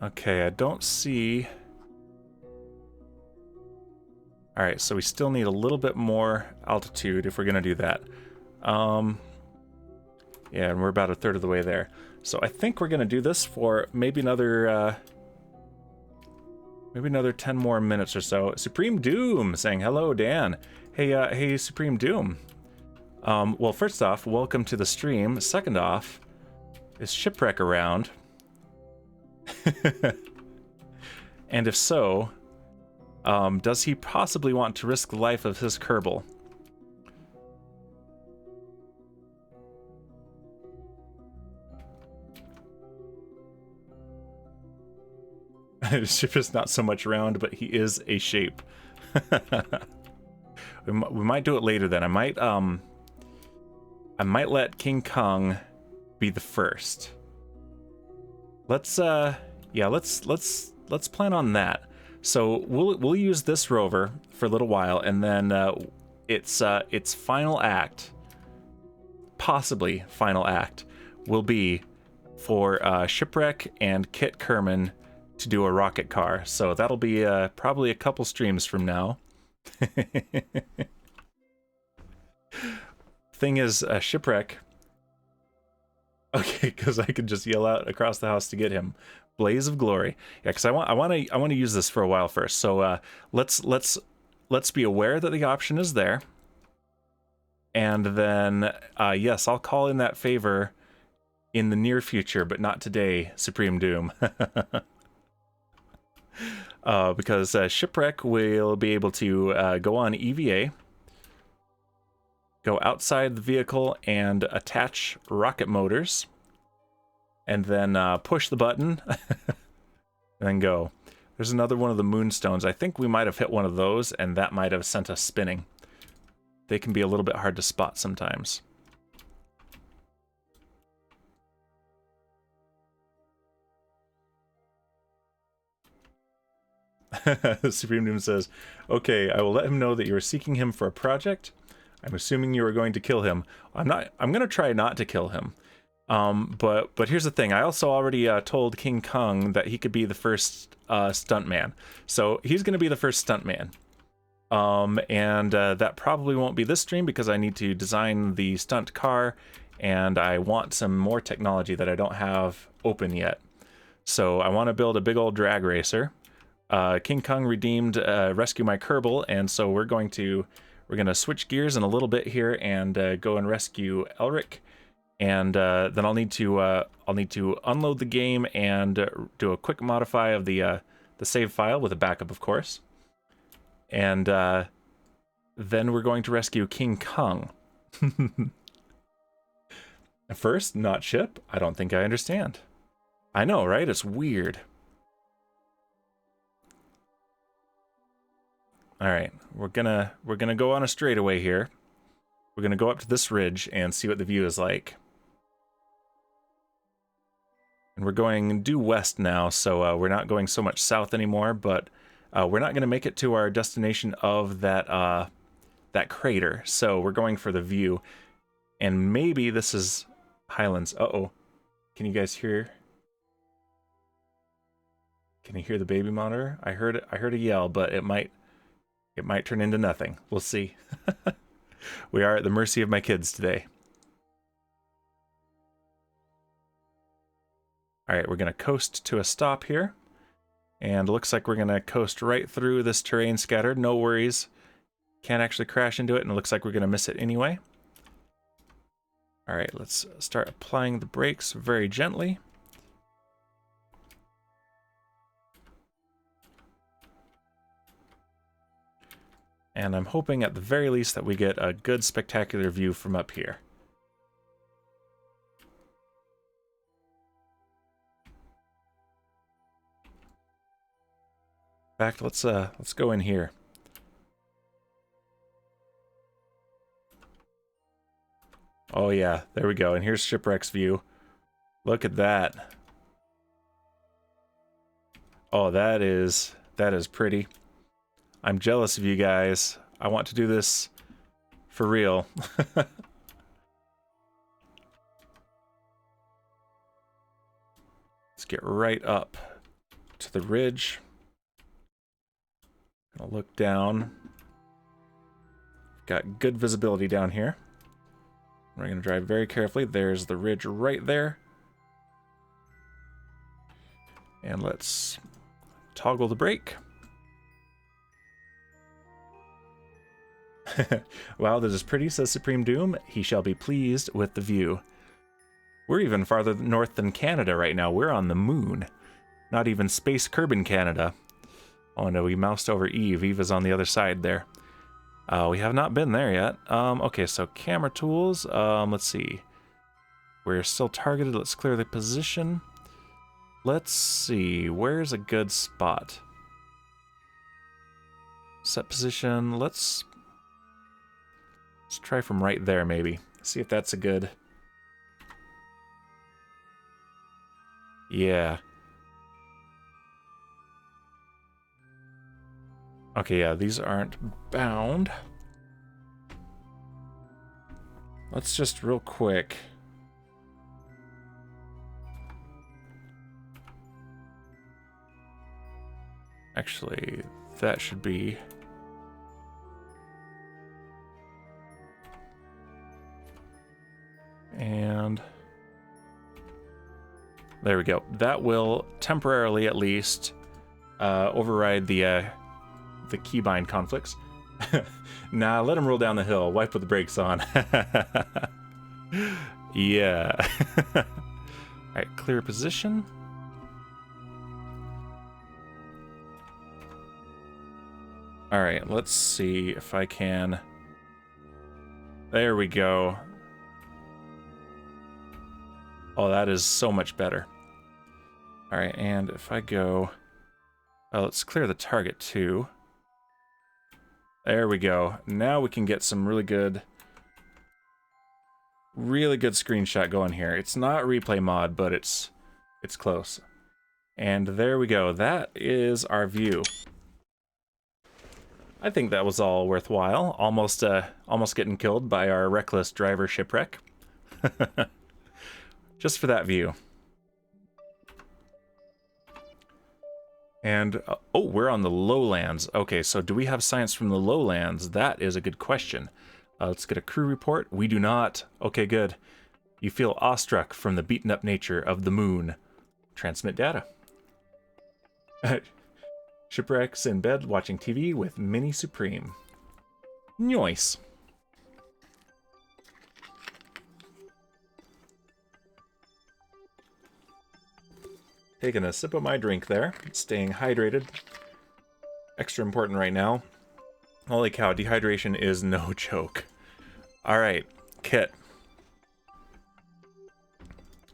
Okay, I don't see... Alright, so we still need a little bit more altitude if we're going to do that. Yeah, and we're about a third of the way there. So I think we're going to do this for maybe another 10 more minutes or so. Supreme Doom saying, hello, Dan. Hey, hey, Supreme Doom. Well, first off, welcome to the stream. Second off, is Shipwreck around? And if so, does he possibly want to risk the life of his Kerbal? Ship is not so much round, but he is a shape. we might do it later then. I might let King Kong be the first. Let's yeah, let's plan on that. So we'll use this rover for a little while, and then its final act, possibly final act, will be for Shipwreck and Kit Kerman to do a rocket car. So that'll be probably a couple streams from now. Thing is, Shipwreck. Okay, because I could just yell out across the house to get him. Blaze of glory. Yeah, because I want to use this for a while first. So let's be aware that the option is there. And then yes, I'll call in that favor in the near future, but not today, Supreme Doom. Because Shipwreck will be able to go on EVA, go outside the vehicle and attach rocket motors, and then push the button, and then go. There's another one of the moonstones. I think we might have hit one of those, and that might have sent us spinning. They can be a little bit hard to spot sometimes. Supreme Doom says, okay, I will let him know that you are seeking him for a project. I'm assuming you are going to kill him. I'm going to try not to kill him. But here's the thing. I also already told King Kong that he could be the first stuntman. So he's going to be the first stuntman. And that probably won't be this stream because I need to design the stunt car, and I want some more technology that I don't have open yet. So I want to build a big old drag racer. King Kong redeemed Rescue My Kerbal, and so we're going to switch gears in a little bit here and go and rescue Elric, and then I'll need to unload the game and do a quick modify of the save file with a backup, of course, and then we're going to rescue King Kong. First, not ship. I don't think I understand. I know, right? It's weird. All right, we're gonna go on a straightaway here. We're gonna go up to this ridge and see what the view is like. And we're going due west now, so we're not going so much south anymore. But we're not gonna make it to our destination of that crater. So we're going for the view, and maybe this is Highlands. Uh-oh, can you guys hear? Can you hear the baby monitor? I heard a yell, but it might turn into nothing. We'll see. We are at the mercy of my kids today. All right, we're going to coast to a stop here. And it looks like we're going to coast right through this terrain scattered. No worries. Can't actually crash into it, and it looks like we're going to miss it anyway. All right, let's start applying the brakes very gently. And I'm hoping at the very least that we get a good spectacular view from up here. In fact, let's go in here. Oh yeah, there we go. And here's Shipwreck's view. Look at that. Oh, that is pretty. I'm jealous of you guys. I want to do this for real. Let's get right up to the ridge. I'll look down. Got good visibility down here. We're going to drive very carefully. There's the ridge right there. And let's toggle the brake. Wow, this is pretty, says Supreme Doom. He shall be pleased with the view. We're even farther north than Canada right now. We're on the moon. Not even Space Kerbin Canada. Oh no, we moused over Eve. Eve is on the other side there. We have not been there yet. Okay, so camera tools. Let's see. We're still targeted. Let's clear the position. Let's see. Where's a good spot? Set position. Let's try from right there, maybe. See if that's a good... Yeah. Okay, yeah, these aren't bound. Let's just real quick... Actually, that should be... And... There we go. That will temporarily, at least, override the keybind conflicts. Nah, let him roll down the hill. Wipe with the brakes on. Yeah. Alright, clear position. Alright, let's see if I can... There we go. Oh, that is so much better. Alright, and if I go... Oh, let's clear the target too. There we go. Now we can get some really good screenshot going here. It's not replay mod, but it's close. And there we go. That is our view. I think that was all worthwhile. Almost getting killed by our reckless driver shipwreck. Just for that view. And, oh, we're on the lowlands. Okay, so do we have science from the lowlands? That is a good question. Let's get a crew report. We do not. Okay, good. You feel awestruck from the beaten up nature of the moon. Transmit data. Shipwrecks in bed watching TV with Mini Supreme. Nice. Taking a sip of my drink there. Staying hydrated. Extra important right now. Holy cow, dehydration is no joke. Alright, Kit.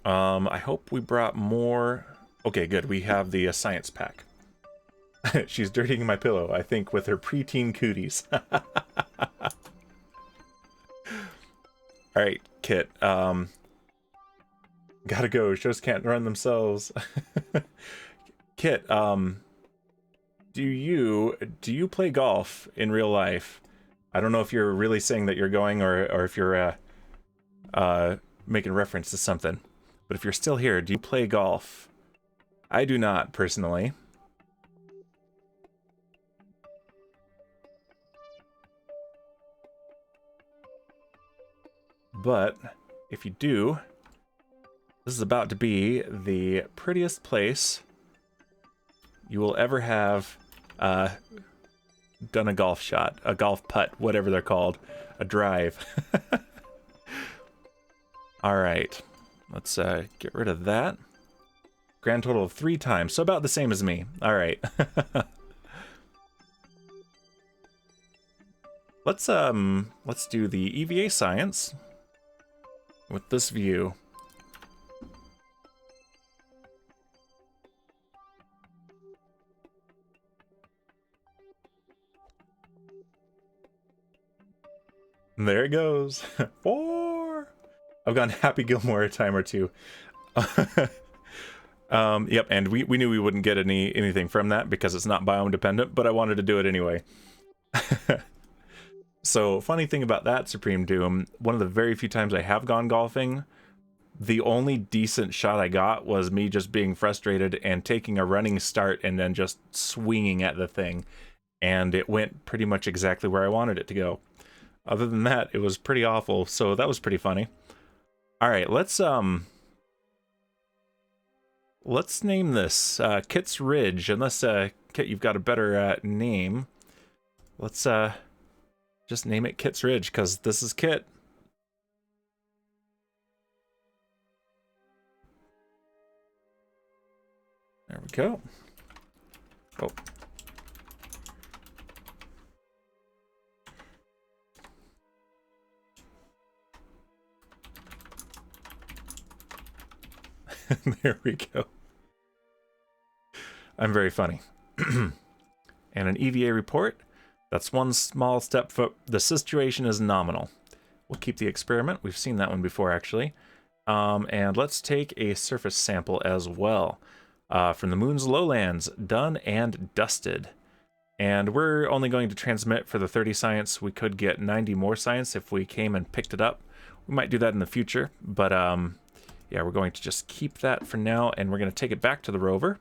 I hope we brought more... Okay, good. We have the science pack. She's dirtying my pillow, I think, with her preteen cooties. Alright, Kit. Gotta go. Shows can't run themselves. Kit, do you play golf in real life? I don't know if you're really saying that you're going or if you're making reference to something. But if you're still here, do you play golf? I do not, personally. But if you do, this is about to be the prettiest place you will ever have done a golf shot, a golf putt, whatever they're called, a drive. All right, let's get rid of that. Grand total of 3 times, so about the same as me. All right. Let's do the EVA science with this view. And there it goes. 4. I've gone Happy Gilmore a time or two. Yep, and we knew we wouldn't get anything from that because it's not biome dependent, but I wanted to do it anyway. So, funny thing about that, Supreme Doom, one of the very few times I have gone golfing, the only decent shot I got was me just being frustrated and taking a running start and then just swinging at the thing. And it went pretty much exactly where I wanted it to go. Other than that, it was pretty awful, so that was pretty funny. All right, let's name this Kit's Ridge, unless Kit, you've got a better name. Let's just name it Kit's Ridge, because this is Kit. There we go. Oh. There we go. I'm very funny. And an EVA report. That's one small step for the situation is nominal. We'll keep the experiment. We've seen that one before, actually. And let's take a surface sample as well. From the moon's lowlands, done and dusted. And we're only going to transmit for the 30 science. We could get 90 more science if we came and picked it up. We might do that in the future, but yeah, we're going to just keep that for now, and we're going to take it back to the rover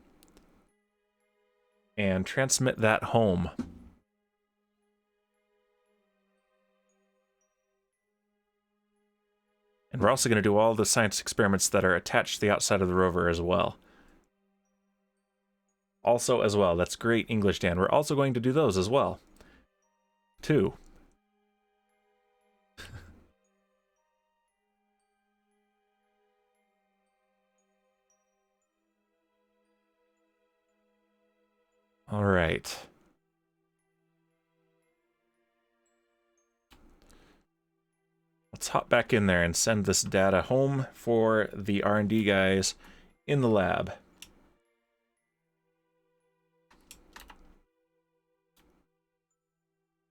and transmit that home. And we're also going to do all the science experiments that are attached to the outside of the rover as well. Also as well, that's great English, Dan. We're also going to do those as well. 2. All right. Let's hop back in there and send this data home for the R&D guys in the lab.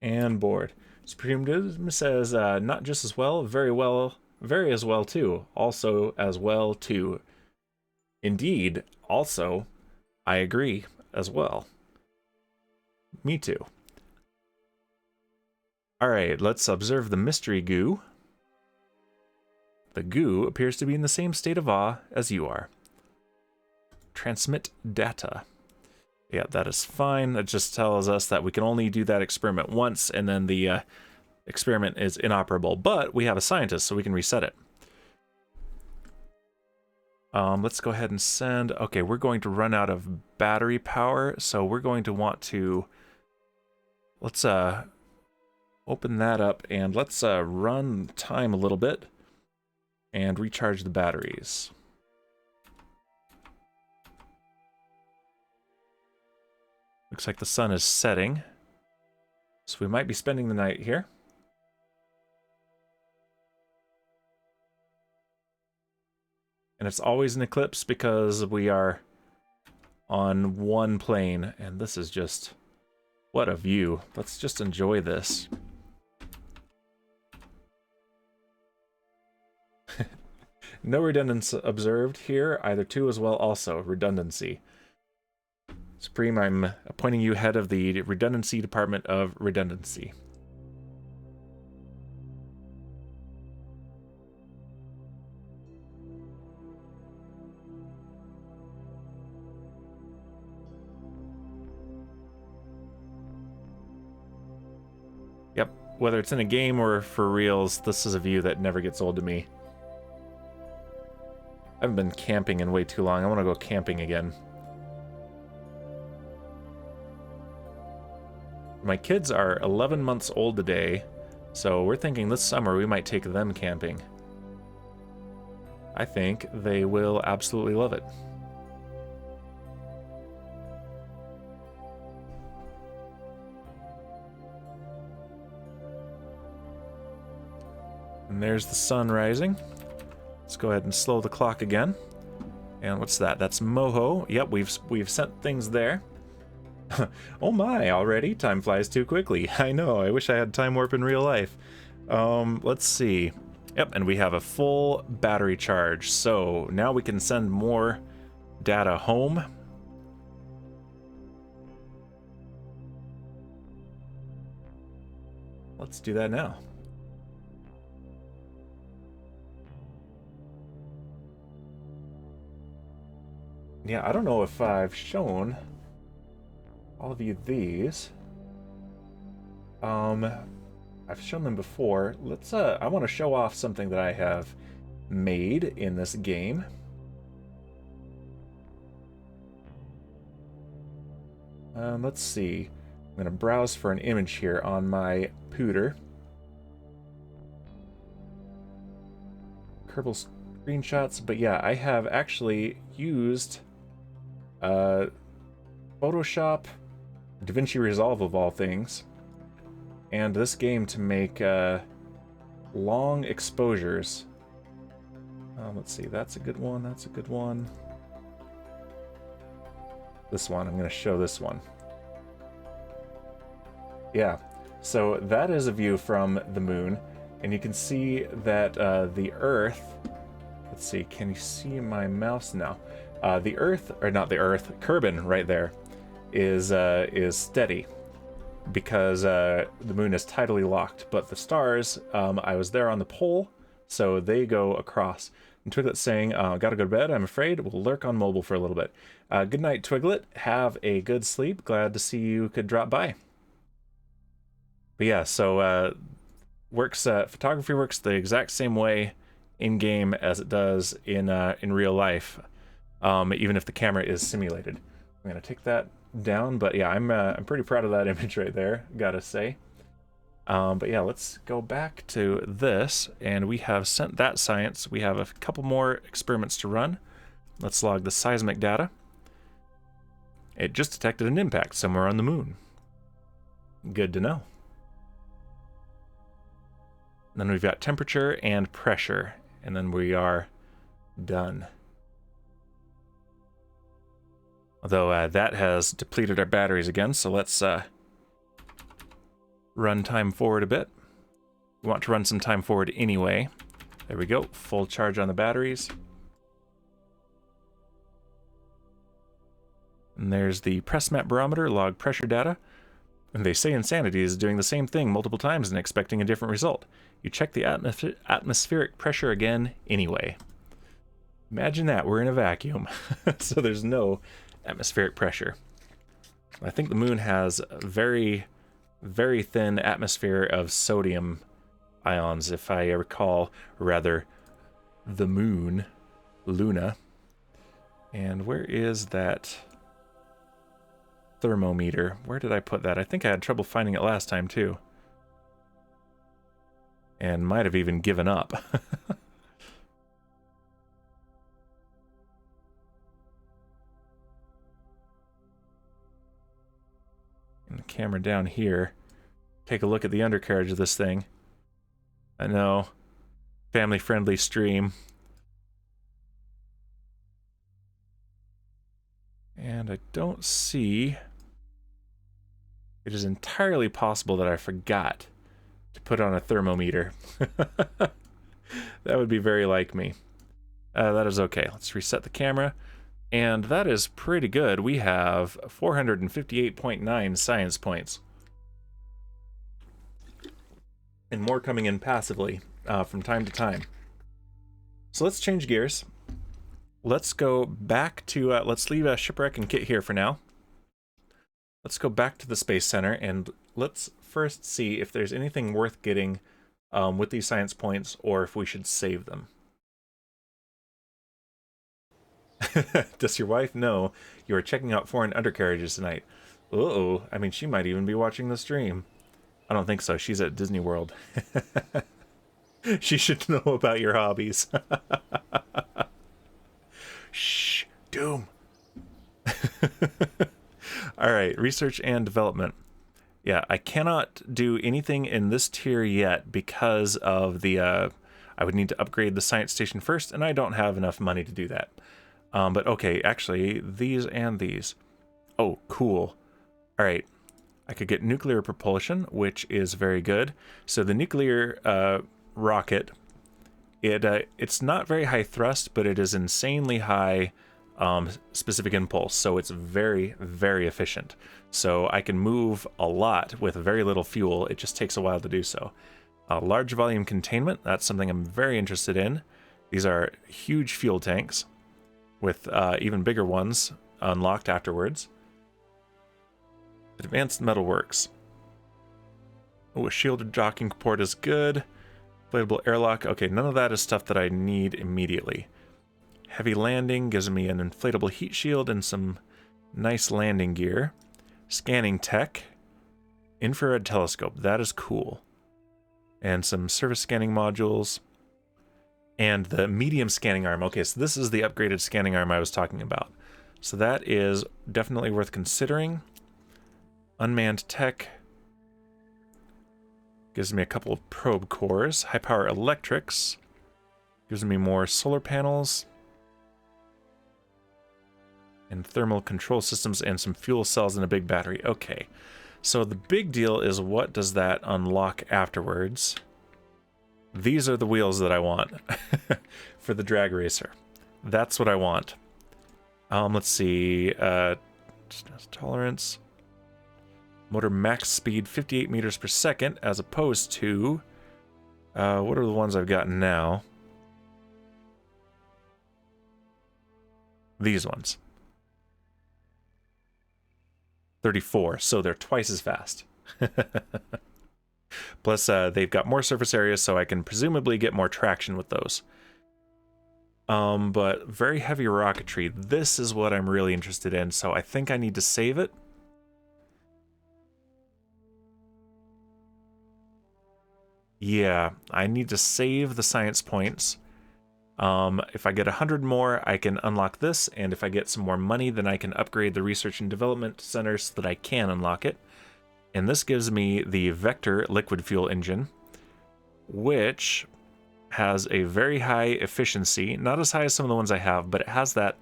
And board. Supreme Doom says, not just as well, very as well too. Also as well too. Indeed, also, I agree as well. Me too. Alright, let's observe the mystery goo. The goo appears to be in the same state of awe as you are. Transmit data. Yeah, that is fine. That just tells us that we can only do that experiment once, and then the experiment is inoperable. But we have a scientist, so we can reset it. Let's go ahead and send... Okay, we're going to run out of battery power, so we're going to want to... Let's open that up, and let's run time a little bit and recharge the batteries. Looks like the sun is setting, so we might be spending the night here. And it's always an eclipse because we are on one plane, and this is just... What a view. Let's just enjoy this. No redundancy observed here, either 2 as well also. Redundancy. Supreme, I'm appointing you head of the Redundancy Department of Redundancy. Yep, whether it's in a game or for reals, this is a view that never gets old to me. I haven't been camping in way too long. I want to go camping again. My kids are 11 months old today, so we're thinking this summer we might take them camping. I think they will absolutely love it. And there's the sun rising. Let's go ahead and slow the clock again. And what's that? That's Moho. Yep, we've sent things there. Oh my, already? Time flies too quickly. I know, I wish I had time warp in real life. Let's see. Yep, and we have a full battery charge. So now we can send more data home. Let's do that now. Yeah, I don't know if I've shown all of you these. I've shown them before. Let's I want to show off something that I have made in this game. Let's see. I'm going to browse for an image here on my Pooder. Kerbal screenshots, but yeah, I have actually used Photoshop, DaVinci Resolve of all things, and this game to make long exposures. Let's see, that's a good one, that's a good one. This one, I'm going to show this one. Yeah, so that is a view from the moon, and you can see that the Earth, let's see, can you see my mouse now? The Earth, or not the Earth, Kerbal right there is steady because the moon is tidally locked, but the stars, I was there on the pole, so they go across. And Twiglet's saying, gotta go to bed, I'm afraid. We'll lurk on mobile for a little bit. Good night, Twiglet. Have a good sleep. Glad to see you could drop by. But yeah, so photography works the exact same way in game as it does in real life, even if the camera is simulated. I'm gonna take that down, but yeah, I'm pretty proud of that image right there, gotta say. But yeah, let's go back to this, and we have sent that science. We have a couple more experiments to run. Let's log the seismic data. It just detected an impact somewhere on the moon. Good to know. And then we've got temperature and pressure, and then we are done. Although that has depleted our batteries again, so let's run time forward a bit. We want to run some time forward anyway. There we go, full charge on the batteries. And there's the press map barometer, log pressure data. And they say Insanity is doing the same thing multiple times and expecting a different result. You check the atmospheric pressure again anyway. Imagine that, we're in a vacuum, so there's no atmospheric pressure. I think the moon has a very, very thin atmosphere of sodium ions, if I recall, or rather, the moon, Luna. And where is that thermometer? Where did I put that? I think I had trouble finding it last time, too. And might have even given up. And the camera down here. Take a look at the undercarriage of this thing. I know. Family-friendly stream. And I don't see... It is entirely possible that I forgot to put on a thermometer. That would be very like me. That is okay. Let's reset the camera. And that is pretty good. We have 458.9 science points. And more coming in passively from time to time. So let's change gears. Let's go back to, let's leave Shipwreck and Kit here for now. Let's go back to the Space Center and let's first see if there's anything worth getting with these science points, or if we should save them. Does your wife know you are checking out foreign undercarriages tonight? Uh-oh, I mean, she might even be watching the stream. I don't think so, she's at Disney World. She should know about your hobbies. Shh, Doom. All right, research and development. Yeah, I cannot do anything in this tier yet because of the, I would need to upgrade the science station first, and I don't have enough money to do that. But okay, actually, these and these. Oh, cool. All right, I could get nuclear propulsion, which is very good. So the nuclear rocket, it's not very high thrust, but it is insanely high specific impulse, so it's very, very efficient. So I can move a lot with very little fuel. It just takes a while to do so. Large volume containment, that's something I'm very interested in. These are huge fuel tanks with even bigger ones unlocked afterwards. Advanced metalworks. Oh, a shielded docking port is good. Inflatable airlock. Okay, none of that is stuff that I need immediately. Heavy landing gives me an inflatable heat shield and some nice landing gear. Scanning tech. Infrared telescope. That is cool. And some surface scanning modules. And the medium scanning arm. Okay, so this is the upgraded scanning arm I was talking about. So that is definitely worth considering. Unmanned tech. Gives me a couple of probe cores. High power electrics. Gives me more solar panels. And thermal control systems and some fuel cells and a big battery. Okay. So the big deal is, what does that unlock afterwards? These are the wheels that I want for the drag racer. That's what I want. Let's see. Tolerance. Motor max speed 58 meters per second, as opposed to... what are the ones I've got now? These ones. 34, so they're twice as fast. Plus, they've got more surface area, so I can presumably get more traction with those. But very heavy rocketry. This is what I'm really interested in, so I think I need to save it. Yeah, I need to save the science points. If I get 100 more, I can unlock this, and if I get some more money, then I can upgrade the research and development center so that I can unlock it. And this gives me the Vector liquid fuel engine, which has a very high efficiency, not as high as some of the ones I have, but it has that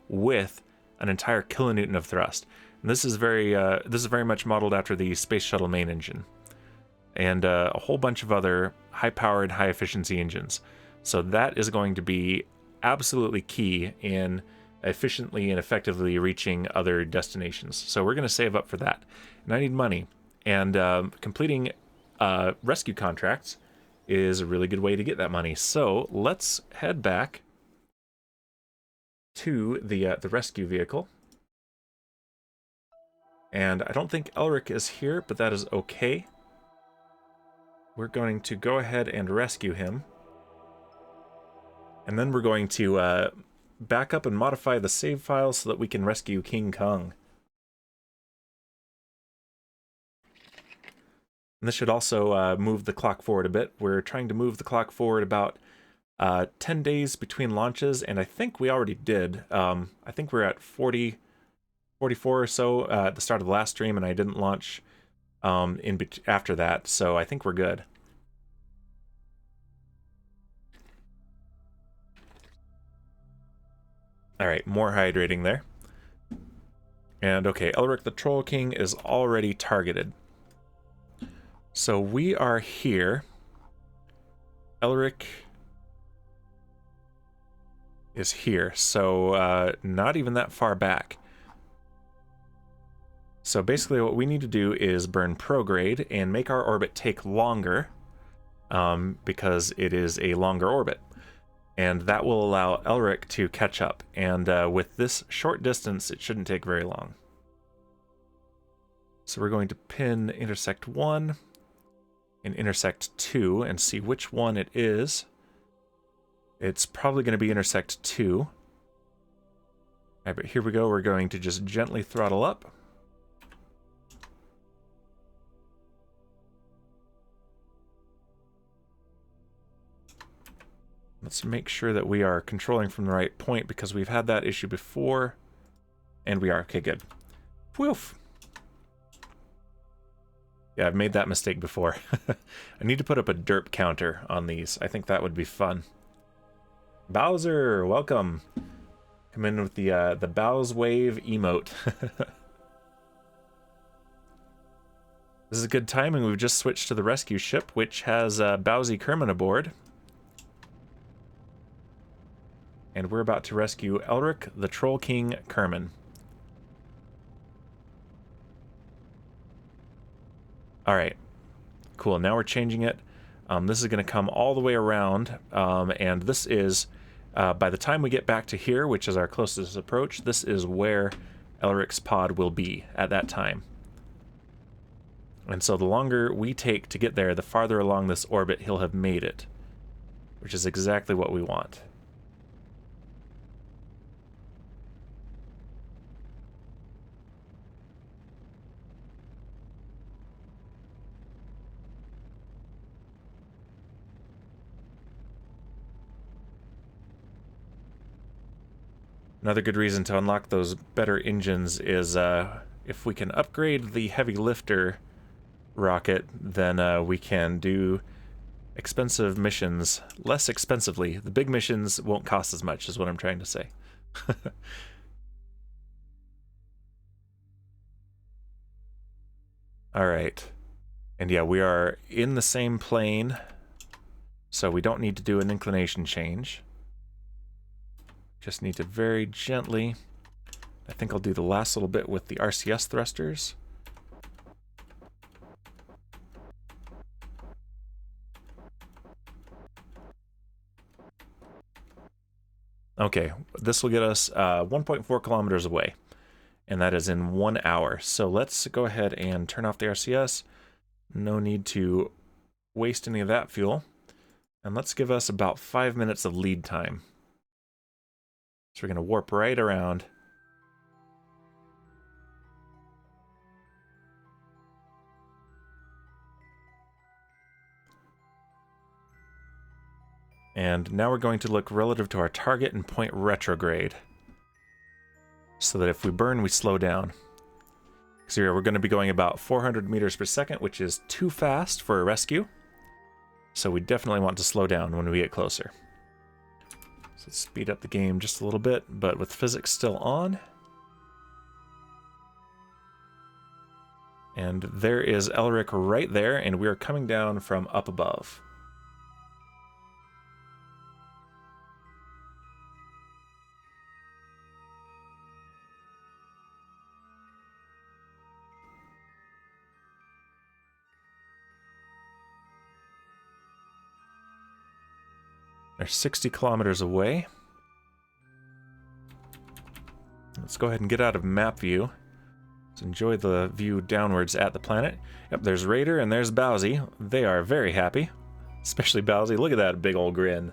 with an entire kilonewton of thrust. And this is very much modeled after the Space Shuttle main engine, and a whole bunch of other high-powered, high-efficiency engines. So that is going to be absolutely key in efficiently and effectively reaching other destinations. So we're going to save up for that. And I need money. And completing rescue contracts is a really good way to get that money. So let's head back to the rescue vehicle. And I don't think Elric is here, but that is okay. We're going to go ahead and rescue him. And then we're going to back up and modify the save file so that we can rescue King Kong. And this should also move the clock forward a bit. We're trying to move the clock forward about 10 days between launches, and I think we already did. I think we're at 44 or so at the start of the last stream, and I didn't launch after that, so I think we're good. Alright, more hydrating there. And okay, Elric the Troll King is already targeted. So we are here. Elric is here, so not even that far back. So basically what we need to do is burn prograde and make our orbit take longer, because it is a longer orbit. And that will allow Elric to catch up. And with this short distance, it shouldn't take very long. So we're going to pin intersect 1 and intersect 2 and see which one it is. It's probably going to be intersect 2. All right, but here we go. We're going to just gently throttle up. Let's make sure that we are controlling from the right point because we've had that issue before. And we are. Okay, good. Woof. Yeah, I've made that mistake before. I need to put up a derp counter on these. I think that would be fun. Bowser, welcome. Come in with the Bow's Wave emote. This is good timing. We've just switched to the rescue ship, which has Bowsy Kerman aboard. And we're about to rescue Elric, the Troll King Kerman. Alright. Cool, now we're changing it. This is going to come all the way around, and this is, by the time we get back to here, which is our closest approach, this is where Elric's pod will be at that time. And so the longer we take to get there, the farther along this orbit he'll have made it, which is exactly what we want. Another good reason to unlock those better engines is if we can upgrade the heavy lifter rocket, then we can do expensive missions less expensively. The big missions won't cost as much, is what I'm trying to say. Alright. And yeah, we are in the same plane, so we don't need to do an inclination change. Just need to very gently, I think I'll do the last little bit with the RCS thrusters. Okay, this will get us 1.4 kilometers away, and that is in 1 hour. So let's go ahead and turn off the RCS. No need to waste any of that fuel. And let's give us about 5 minutes of lead time. So we're going to warp right around. And now we're going to look relative to our target and point retrograde. So that if we burn, we slow down. So here we're going to be going about 400 meters per second, which is too fast for a rescue. So we definitely want to slow down when we get closer. So let's speed up the game just a little bit, but with physics still on. And there is Elric right there, and we are coming down from up above. They're 60 kilometers away. Let's go ahead and get out of map view. Let's enjoy the view downwards at the planet. Yep, there's Raider and there's Bowsy. They are very happy. Especially Bowsy. Look at that big old grin.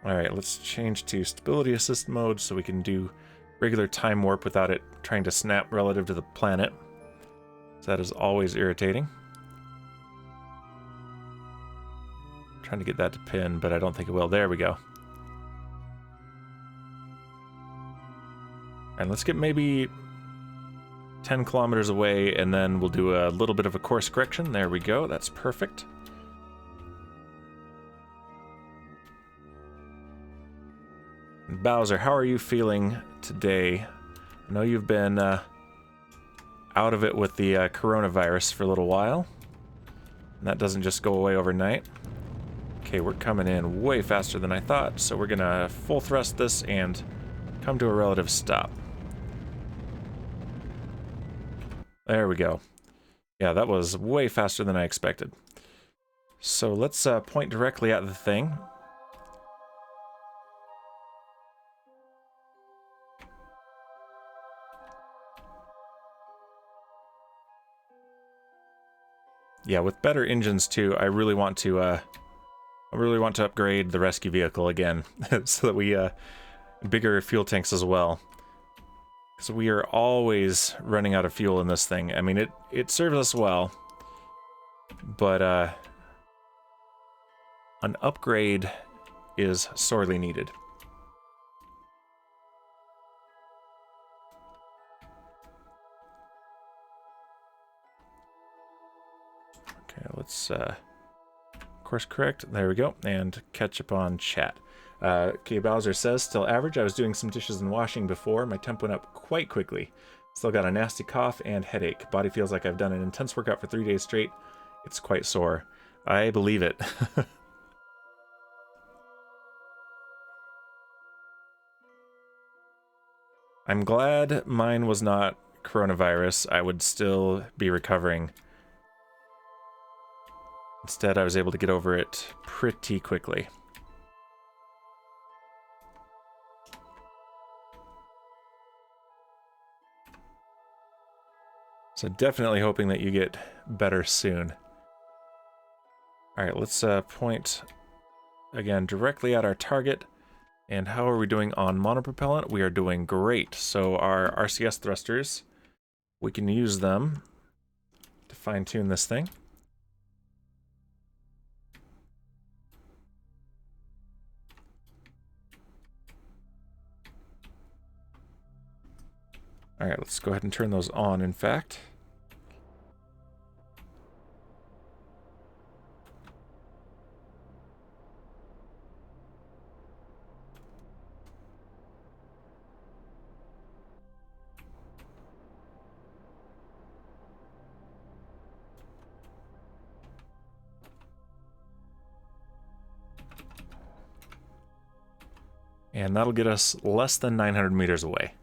Alright, let's change to stability assist mode so we can do regular time warp without it trying to snap relative to the planet. So that is always irritating. Trying to get that to pin, but I don't think it will. There we go. And let's get maybe 10 kilometers away, and then we'll do a little bit of a course correction. There we go. That's perfect. Bowser, how are you feeling today? I know you've been out of it with the coronavirus for a little while. And that doesn't just go away overnight. Okay, we're coming in way faster than I thought, so we're gonna full thrust this and come to a relative stop. There we go. Yeah, that was way faster than I expected. So let's point directly at the thing. Yeah, with better engines too, I really want to upgrade the rescue vehicle again, so that we bigger fuel tanks as well. because we are always running out of fuel in this thing. I mean, it serves us well, but an upgrade is sorely needed. Okay, let's course correct. There we go. And catch up on chat. Bowser says, still average. I was doing some dishes and washing before. My temp went up quite quickly. Still got a nasty cough and headache. Body feels like I've done an intense workout for 3 days straight. It's quite sore. I believe it. I'm glad mine was not coronavirus. I would still be recovering. Instead, I was able to get over it pretty quickly. So definitely hoping that you get better soon. All right, let's point again directly at our target. And how are we doing on monopropellant? We are doing great. So our RCS thrusters, we can use them to fine-tune this thing. All right, let's go ahead and turn those on, in fact. And that'll get us less than 900 meters away.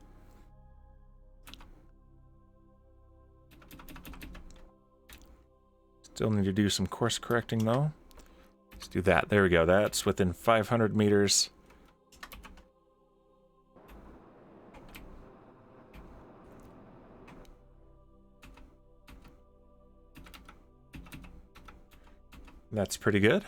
Still need to do some course correcting though. Let's do that. There we go. That's within 500 meters. That's pretty good.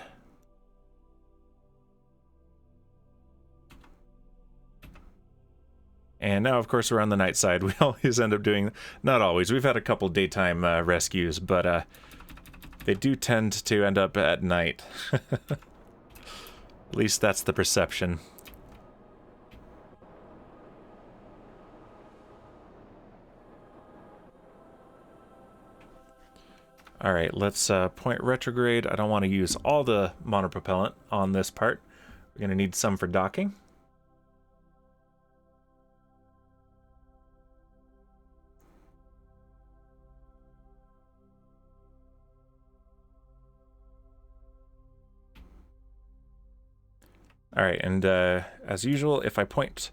And now, of course, we're on the night side. We always end up doing, not always, we've had a couple daytime rescues, but they do tend to end up at night. At least that's the perception. All right, let's point retrograde. I don't want to use all the monopropellant on this part. We're going to need some for docking. All right, and as usual, if I point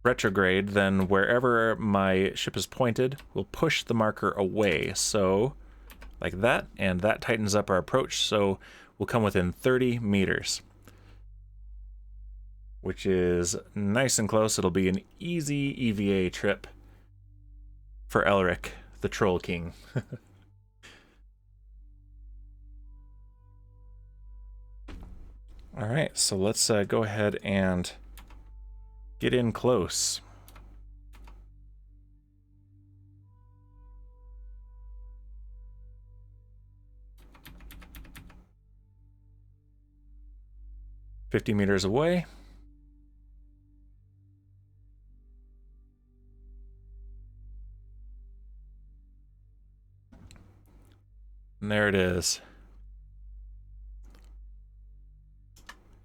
retrograde, then wherever my ship is pointed will push the marker away. So, like that, and that tightens up our approach, so we'll come within 30 meters. Which is nice and close. It'll be an easy EVA trip for Elric, the Troll King. All right, so let's go ahead and get in close. $50 meters away. And there it is.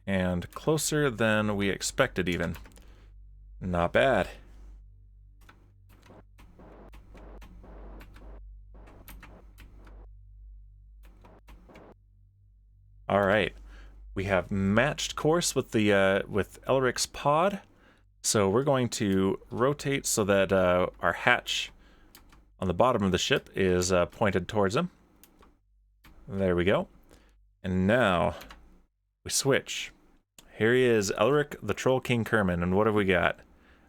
And closer than we expected even. Not bad. All right. We have matched course with the with Elric's pod. So we're going to rotate so that our hatch on the bottom of the ship is pointed towards him. There we go. And now we switch. Here he is, Elric, the Troll King Kerman. And what have we got?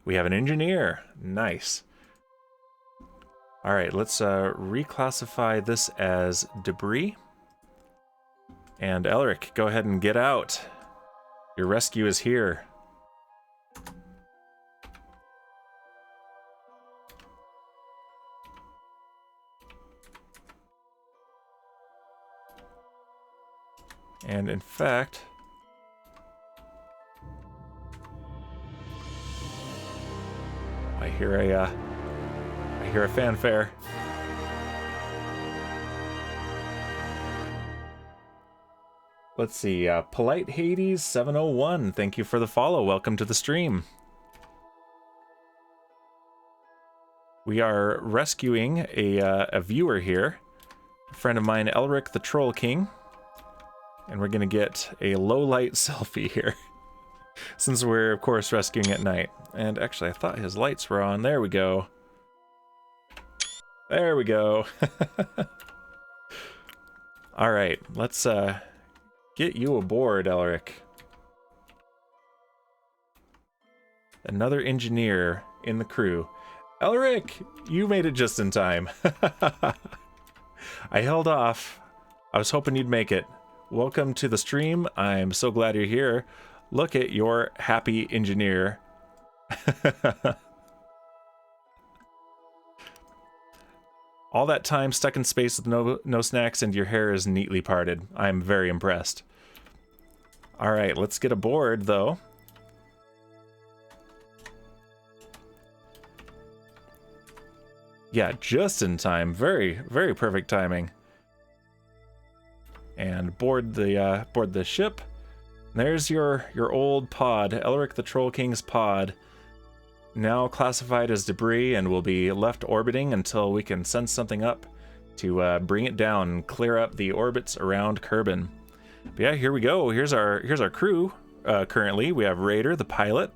We have an engineer. Nice. All right, let's reclassify this as debris. And Elric, go ahead and get out. Your rescue is here. And in fact, I hear a fanfare. Let's see, Polite Hades 701, thank you for the follow. Welcome to the stream. We are rescuing a viewer here, a friend of mine, Elric the Troll King, and we're gonna get a low light selfie here, since we're of course rescuing at night. And actually, I thought his lights were on. There we go. There we go. All right, let's get you aboard, Elric. Another engineer in the crew. Elric, you made it just in time. I held off. I was hoping you'd make it. Welcome to the stream. I'm so glad you're here. Look at your happy engineer. All that time stuck in space with no snacks and your hair is neatly parted. I'm very impressed. All right, let's get aboard though. Yeah, just in time. Very, very perfect timing. And board the ship. There's your old pod, Elric the Troll King's pod. Now classified as debris and will be left orbiting until we can send something up to bring it down and clear up the orbits around Kerbal. But yeah, here we go. Here's our crew. Currently, we have Raider, the pilot,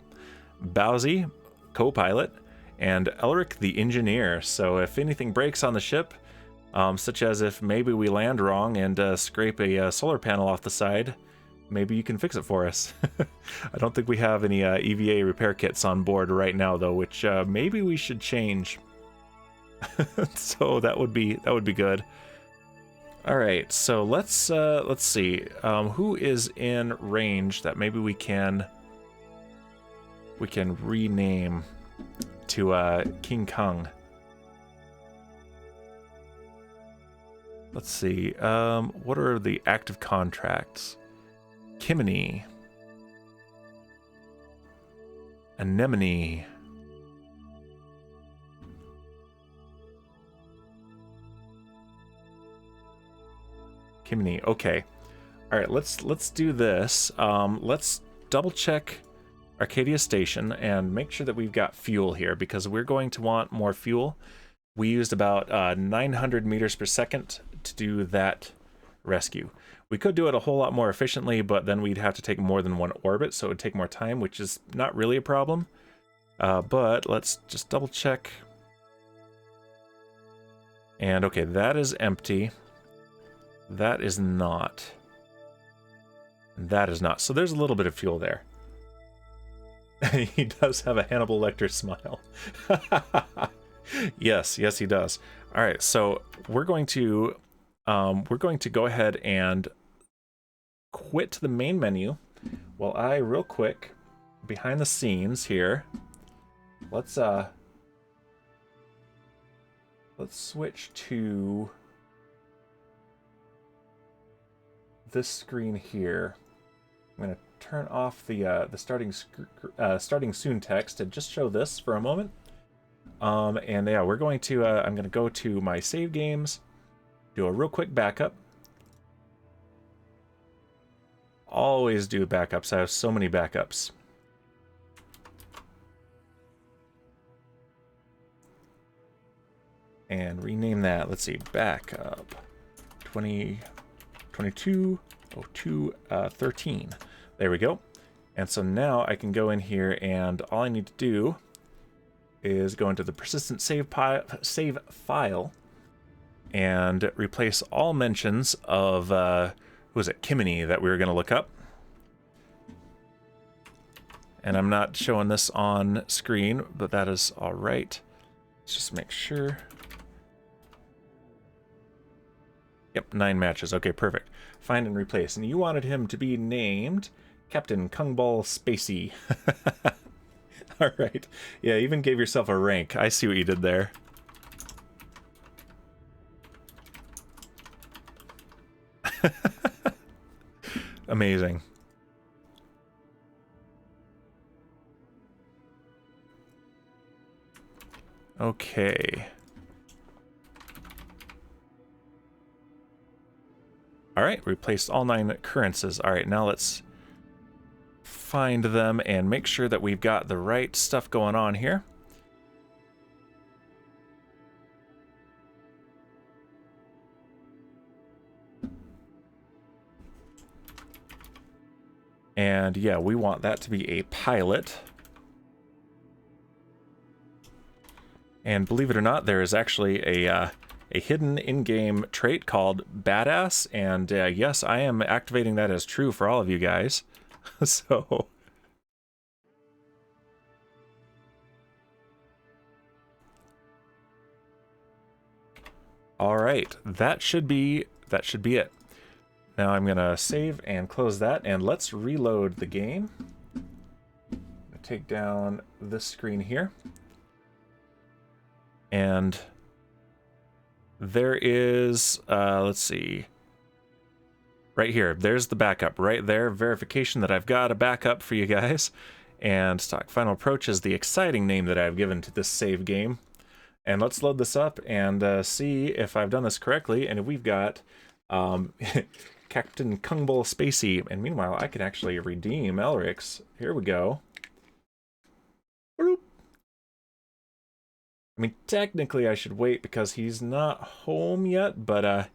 Bowsy, co-pilot, and Elric, the engineer. So if anything breaks on the ship, such as if maybe we land wrong and scrape a solar panel off the side, maybe you can fix it for us. I don't think we have any EVA repair kits on board right now, though, which maybe we should change. So that would be good. All right, so let's see who is in range that maybe we can rename to King Kong. Let's see. What are the active contracts? Kimini, Anemone, Kimini. Okay, all right. Let's do this. Let's double check Arcadia Station and make sure that we've got fuel here because we're going to want more fuel. We used about 900 meters per second to do that rescue. We could do it a whole lot more efficiently, but then we'd have to take more than one orbit, so it would take more time, which is not really a problem. But let's just double check. And okay, that is empty. That is not. That is not. So there's a little bit of fuel there. He does have a Hannibal Lecter smile. Yes, he does. All right, so we're going to go ahead and quit the main menu while I real quick behind the scenes here. Let's switch to this screen here. I'm going to turn off the starting soon text and just show this for a moment. And yeah, we're going to I'm going to go to my save games, do a real quick backup. Always do backups. I have so many backups. And rename that. Let's see, backup 2022-02-13. There we go. And so now I can go in here and all I need to do is go into the persistent save file and replace all mentions of who was it, Kimini, that we were going to look up. And I'm not showing this on screen, but that is all right. Let's just make sure. Yep, 9 matches. Okay, perfect. Find and replace. And you wanted him to be named Captain Kungball Spacey. All right. Yeah, even gave yourself a rank. I see what you did there. Amazing. Okay. All right, replaced all 9 occurrences. All right, now let's find them and make sure that we've got the right stuff going on here. And yeah, we want that to be a pilot. And believe it or not, there is actually a hidden in-game trait called Badass, and yes, I am activating that as true for all of you guys. So... all right, that should be it. Now I'm gonna save and close that, and let's reload the game. Take down this screen here. And there is, let's see, right here, there's the backup right there, verification that I've got a backup for you guys. And Stock Final Approach is the exciting name that I've given to this save game. And let's load this up and see if I've done this correctly. And we've got Captain Kerbal Spacey. And meanwhile, I can actually redeem Elric's. Here we go. I mean, technically I should wait because he's not home yet, but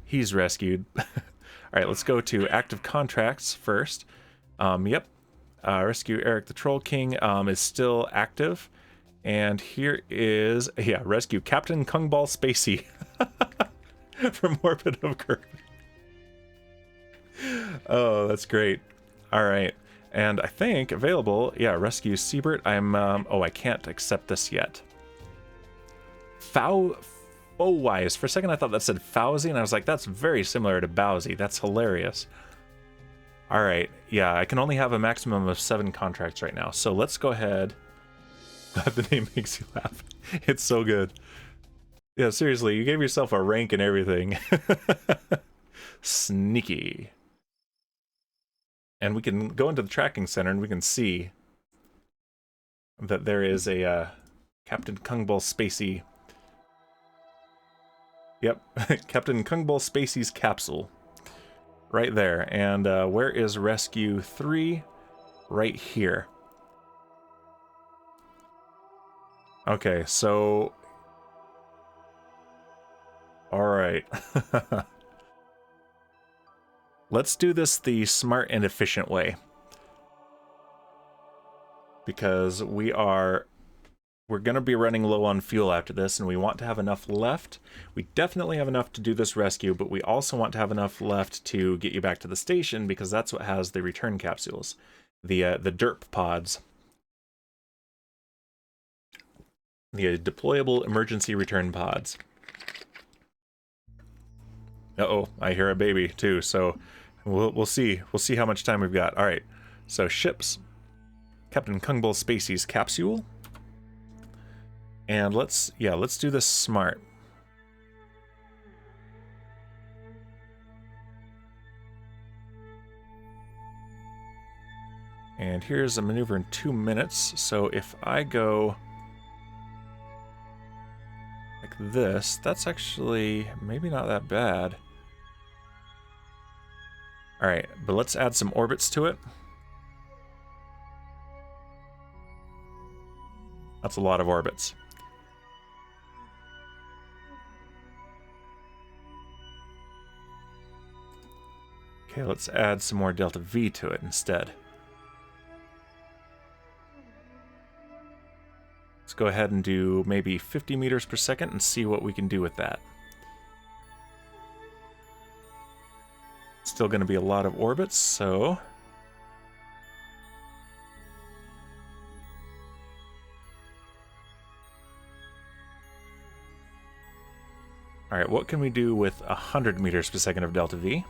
he's rescued. All right, let's go to active contracts first. Yep, rescue Eric the Troll King is still active. And here is, yeah, rescue Captain Kerbal Spacey from Orbit of Kerbal. Oh, that's great. All right. And I think available, yeah, rescue Siebert. Oh, I can't accept this yet. Fowwise. For a second I thought that said Fowsy, and I was like, that's very similar to Bowsy. That's hilarious. All right, yeah, I can only have a maximum of 7 contracts right now. So let's go ahead. The name makes you laugh. It's so good. Yeah, seriously, you gave yourself a rank and everything. Sneaky. And we can go into the tracking center and we can see that there is a Captain Kerbal Spacey. Yep, Captain Kerbal Spacey's capsule. Right there. And where is Rescue 3? Right here. Okay, so... alright. Let's do this the smart and efficient way. Because we're going to be running low on fuel after this, and we want to have enough left. We definitely have enough to do this rescue, but we also want to have enough left to get you back to the station, because that's what has the return capsules. The derp pods. The deployable emergency return pods. Uh-oh, I hear a baby too, so we'll see. We'll see how much time we've got. All right, so ships. Captain Kerbal Spacey's capsule. And let's do this smart. And here's a maneuver in 2 minutes. So if I go like this, that's actually maybe not that bad. All right, but let's add some orbits to it. That's a lot of orbits. Okay, let's add some more delta V to it instead. Let's go ahead and do maybe 50 meters per second and see what we can do with that. Still going to be a lot of orbits, so... Alright, what can we do with 100 meters per second of delta V?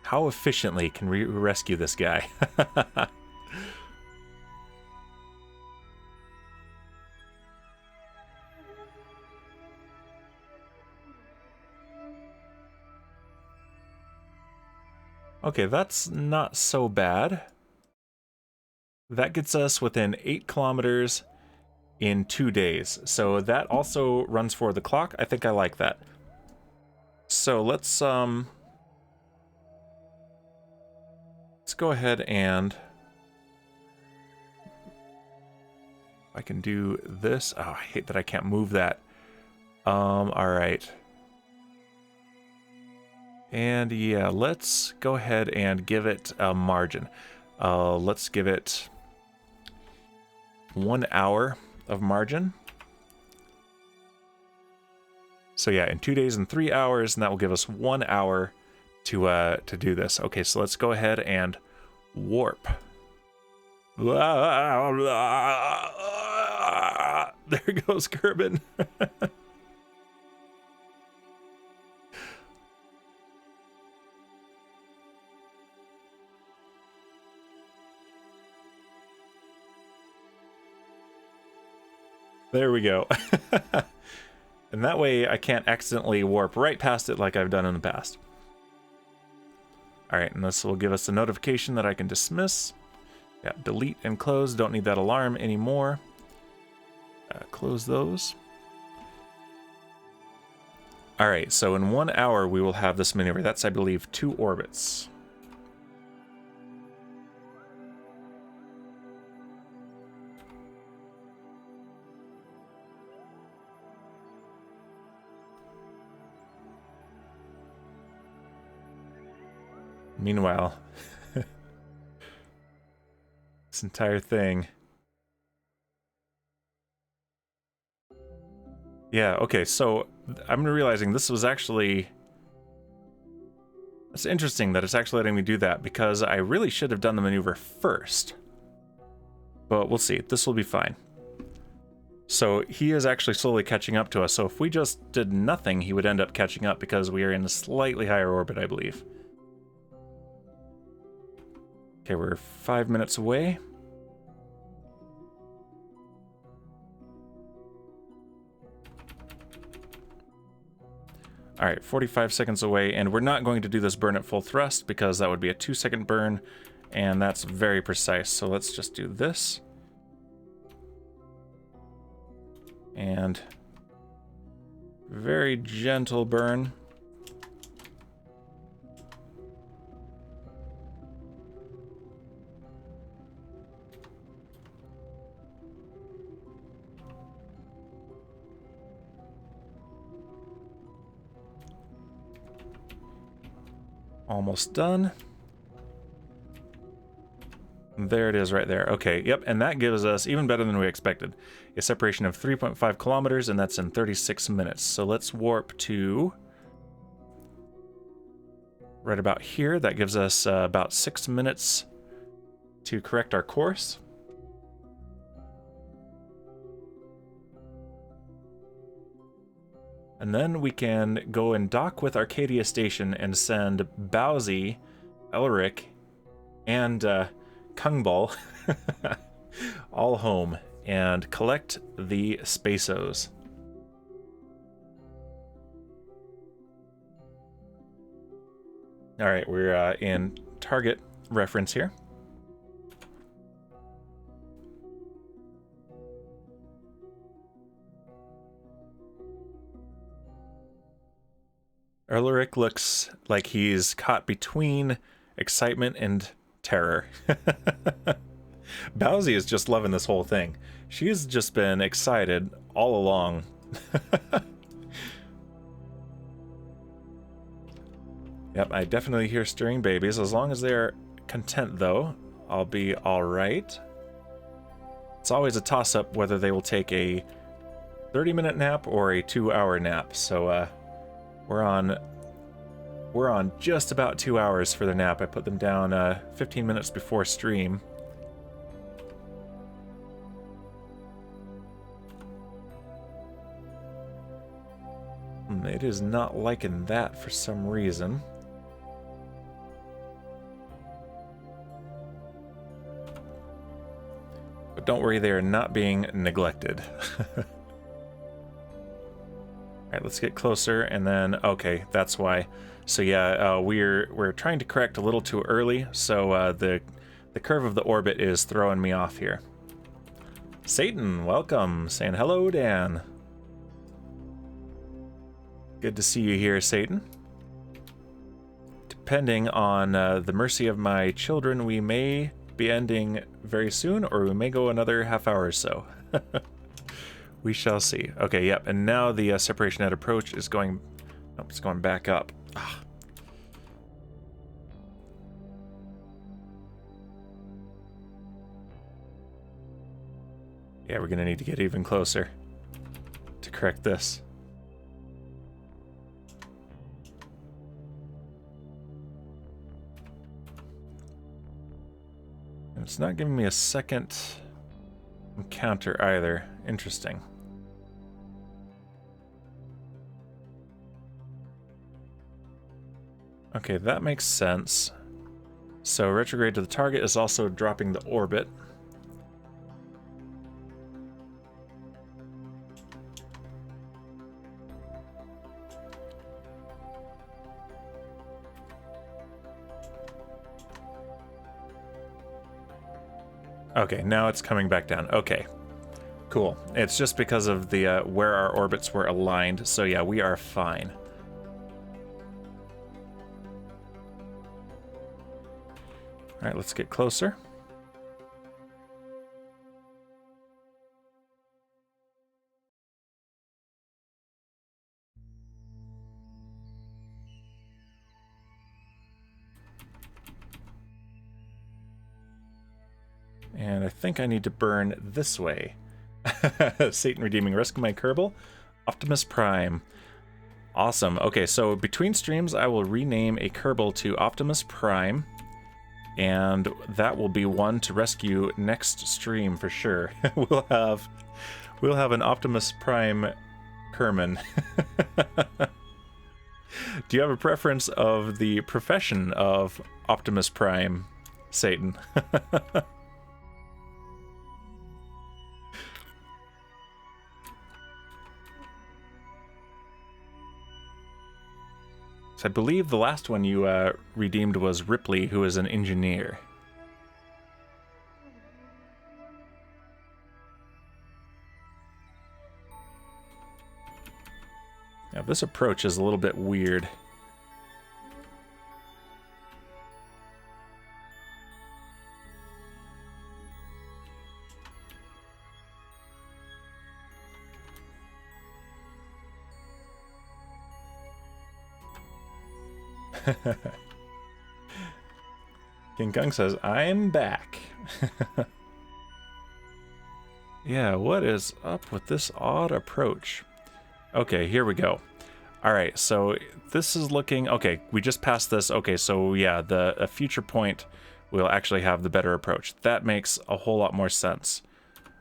How efficiently can we rescue this guy? Okay, that's not so bad. That gets us within 8 kilometers in 2 days. So that also runs for the clock. I think I like that. So let's go ahead and I can do this. Oh, I hate that I can't move that. All right. And yeah, let's go ahead and give it a margin. Let's give it 1 hour of margin. So yeah, in 2 days and 3 hours, and that will give us 1 hour to do this. Okay, so let's go ahead and warp. There goes Kerbal. There we go. And that way I can't accidentally warp right past it like I've done in the past. All right, and this will give us a notification that I can dismiss. Yeah, delete and close. Don't need that alarm anymore. Close those. All right, so in 1 hour we will have this maneuver. That's, I believe, 2 orbits. Meanwhile, this entire thing. Yeah, okay, so I'm realizing this was actually... It's interesting that it's actually letting me do that, because I really should have done the maneuver first. But we'll see. This will be fine. So he is actually slowly catching up to us, so if we just did nothing, he would end up catching up, because we are in a slightly higher orbit, I believe. Okay, we're 5 minutes away. All right, 45 seconds away, and we're not going to do this burn at full thrust because that would be a 2-second burn, and that's very precise. So let's just do this. And very gentle burn. Almost done. There it is right there. Okay, yep, and that gives us, even better than we expected, a separation of 3.5 kilometers, and that's in 36 minutes. So let's warp to right about here. That gives us about 6 minutes to correct our course. And then we can go and dock with Arcadia Station and send Bowsy, Elric, and Kerbal all home and collect the Spaceos. All right, we're in target reference here. Elric looks like he's caught between excitement and terror. Bowsy is just loving this whole thing. She's just been excited all along. Yep, I definitely hear stirring babies. As long as they're content, though, I'll be all right. It's always a toss-up whether they will take a 30-minute nap or a 2-hour nap. So we're on just about 2 hours for the nap. I put them down 15 minutes before stream. It is not liking that for some reason. But don't worry, they are not being neglected. Alright, let's get closer, and then, okay, that's why. So yeah, we're trying to correct a little too early, so the curve of the orbit is throwing me off here. Satan, welcome. Saying hello, Dan. Good to see you here, Satan. Depending on the mercy of my children, we may be ending very soon, or we may go another half hour or so. We shall see. Okay, yep, and now the separation at approach is going... Oh, it's going back up. Ah. Yeah, we're gonna need to get even closer to correct this. And it's not giving me a second encounter either. Interesting. Okay, that makes sense. So retrograde to the target is also dropping the orbit. Okay, now it's coming back down. Okay, cool. It's just because of the where our orbits were aligned. So yeah, we are fine. All right, let's get closer. And I think I need to burn this way. Satan redeeming risk my Kerbal. Optimus Prime. Awesome. Okay, so between streams, I will rename a Kerbal to Optimus Prime. And that will be one to rescue next stream for sure. we'll have an Optimus Prime Kerman. Do you have a preference of the profession of Optimus Prime, Satan? So I believe the last one you redeemed was Ripley, who is an engineer. Now this approach is a little bit weird. King Kong says, I'm back. Yeah, what is up with this odd approach? Okay, here we go. Alright, so this is looking... Okay, we just passed this. Okay, so yeah, a future point will actually have the better approach. That makes a whole lot more sense.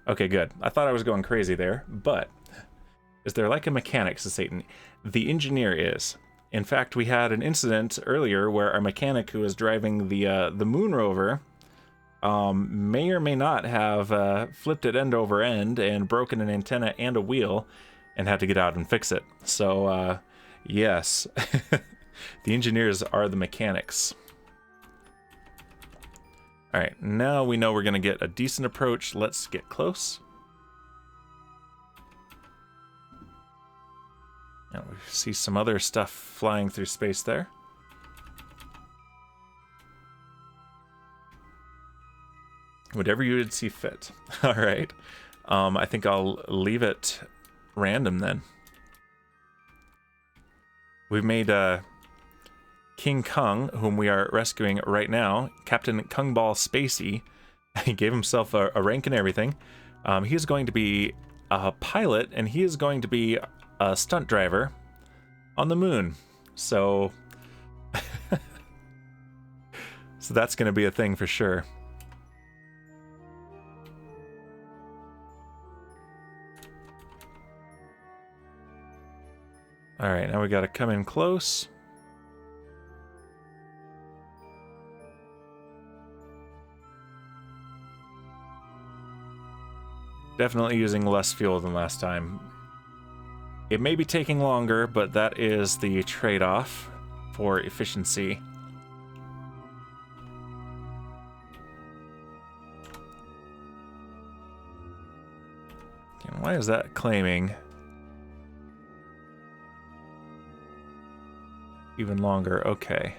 Okay, good. I thought I was going crazy there, but... Is there like a mechanic, says Satan? The engineer is. In fact, we had an incident earlier where our mechanic who was driving the moon rover may or may not have flipped it end over end and broken an antenna and a wheel and had to get out and fix it. So, yes, the engineers are the mechanics. All right, now we know we're going to get a decent approach. Let's get close. We see some other stuff flying through space there. Whatever you would see fit. All right. I think I'll leave it random then. We've made King Kong, whom we are rescuing right now, Captain Kungball Spacey. He gave himself a rank and everything. He is going to be a pilot, and he is going to be a stunt driver on the moon. So so that's going to be a thing for sure. All right, now we got to come in close. Definitely using less fuel than last time. It may be taking longer, but that is the trade-off. for efficiency. And why is that claiming even longer? Okay.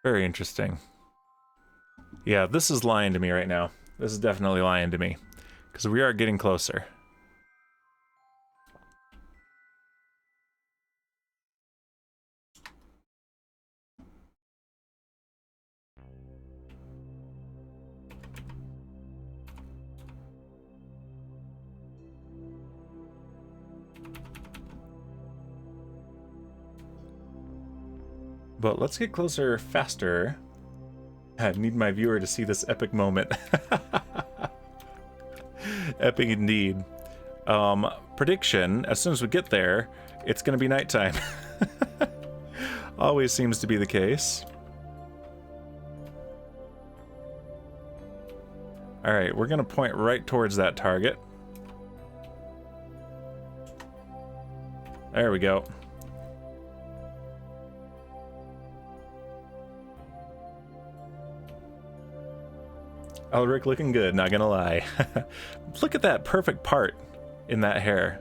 Very interesting. Yeah, this is lying to me right now. This is definitely lying to me. Because we are getting closer. But let's get closer faster. I need my viewer to see this epic moment. Epic indeed. Prediction, as soon as we get there, it's going to be nighttime. Always seems to be the case. Alright, we're going to point right towards that target. There we go. Elric looking good, not gonna lie. Look at that perfect part in that hair.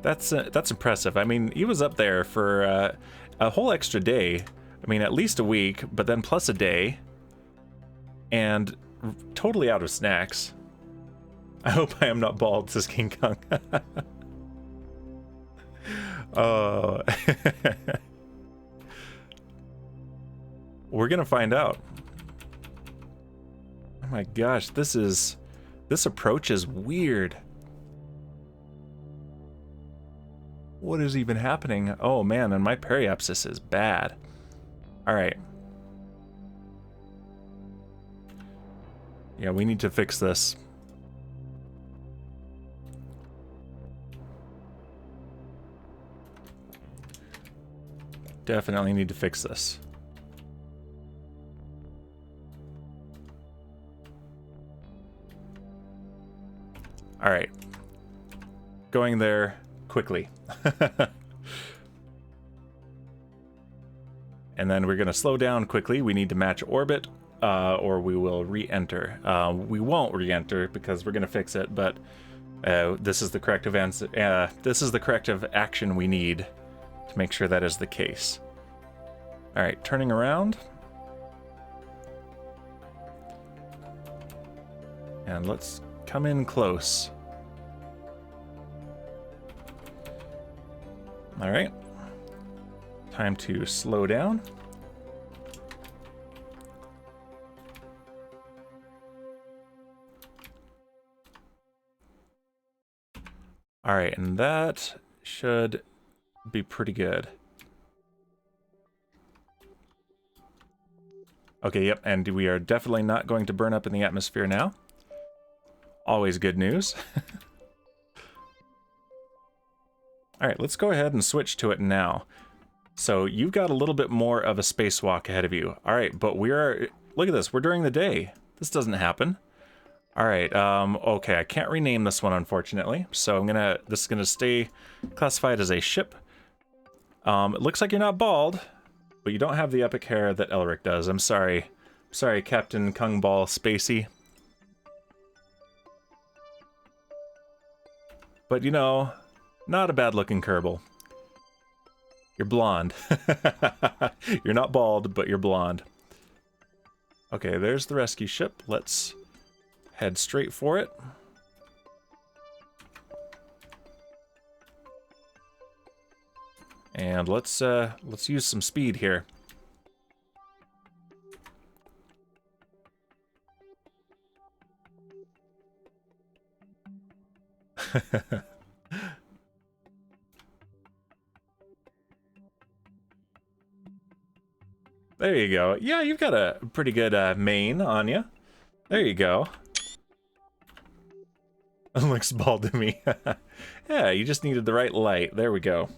That's impressive. I mean, he was up there for a whole extra day. I mean, at least a week, but then plus a day. And totally out of snacks. I hope I am not bald, says King Kong. Oh. We're gonna find out. Oh my gosh, this approach is weird. What is even happening? Oh man, and my periapsis is bad. Alright. Yeah, we need to fix this. Definitely need to fix this. Alright. Going there quickly. And then we're going to slow down quickly. We need to match orbit, or we will re-enter. We won't re-enter because we're going to fix it, but this is the corrective answer. This is the corrective action we need to make sure that is the case. Alright, turning around. And let's come in close. Alright. Time to slow down. Alright, and that should be pretty good. Okay, yep, and we are definitely not going to burn up in the atmosphere now. Always good news. Alright, let's go ahead and switch to it now. So you've got a little bit more of a spacewalk ahead of you. Alright, but look at this, we're during the day. This doesn't happen. Alright, okay, I can't rename this one, unfortunately. So this is gonna stay classified as a ship. It looks like you're not bald, but you don't have the epic hair that Elric does. I'm sorry. Sorry, Captain Kung Ball Spacey. But you know, not a bad-looking Kerbal. You're blonde. You're not bald, but you're blonde. Okay, there's the rescue ship. Let's head straight for it. And let's use some speed here. There you go. Yeah, you've got a pretty good mane on you. There you go. Looks bald to me. Yeah, you just needed the right light. There we go.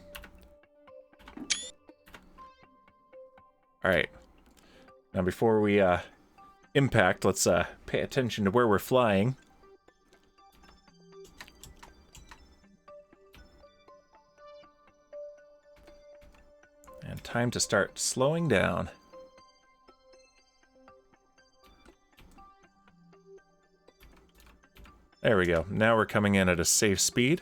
Alright. Now before we impact, let's pay attention to where we're flying. time to start slowing down. There we go. Now we're coming in at a safe speed.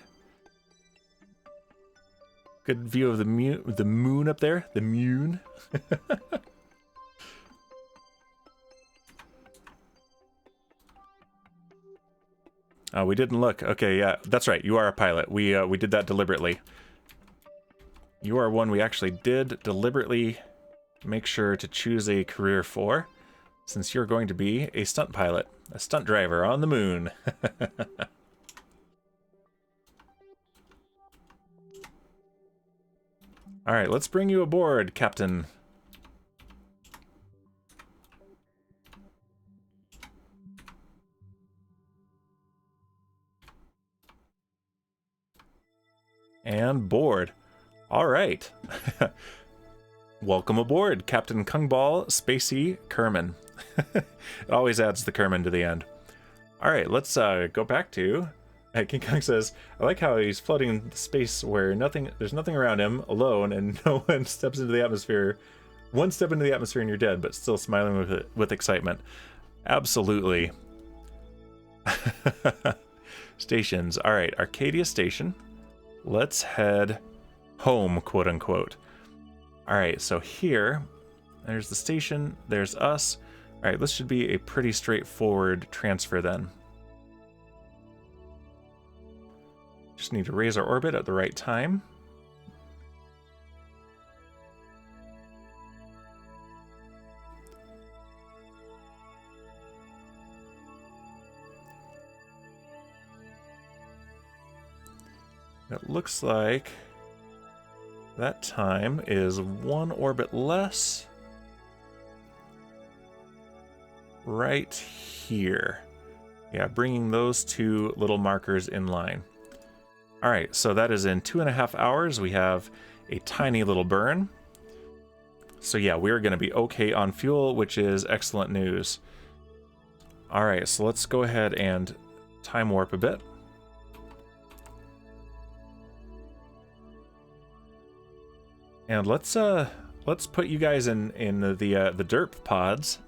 Good view of the moon up there. The moon. We didn't look. Okay, yeah, that's right. You are a pilot. We did that deliberately. You are one we actually did deliberately make sure to choose a career for, since you're going to be a stunt pilot, a stunt driver on the moon. All right, let's bring you aboard, Captain. And board. All right. Welcome aboard, Captain Kerbal Spacey Kerman. It always adds the Kerman to the end. All right, let's go back to... King Kong says, I like how he's floating in space where there's nothing around him, alone, and no one steps into the atmosphere. One step into the atmosphere and you're dead, but still smiling with excitement. Absolutely. Stations. All right, Arcadia Station. Let's head home, quote unquote. All right, so here, there's the station, there's us. All right, this should be a pretty straightforward transfer then. Just need to raise our orbit at the right time. It looks like that time is one orbit less. Right here. Yeah, bringing those two little markers in line. All right, so that is in 2.5 hours. We have a tiny little burn. So yeah, we're going to be okay on fuel, which is excellent news. All right, so let's go ahead and time warp a bit. And let's put you guys in the derp pods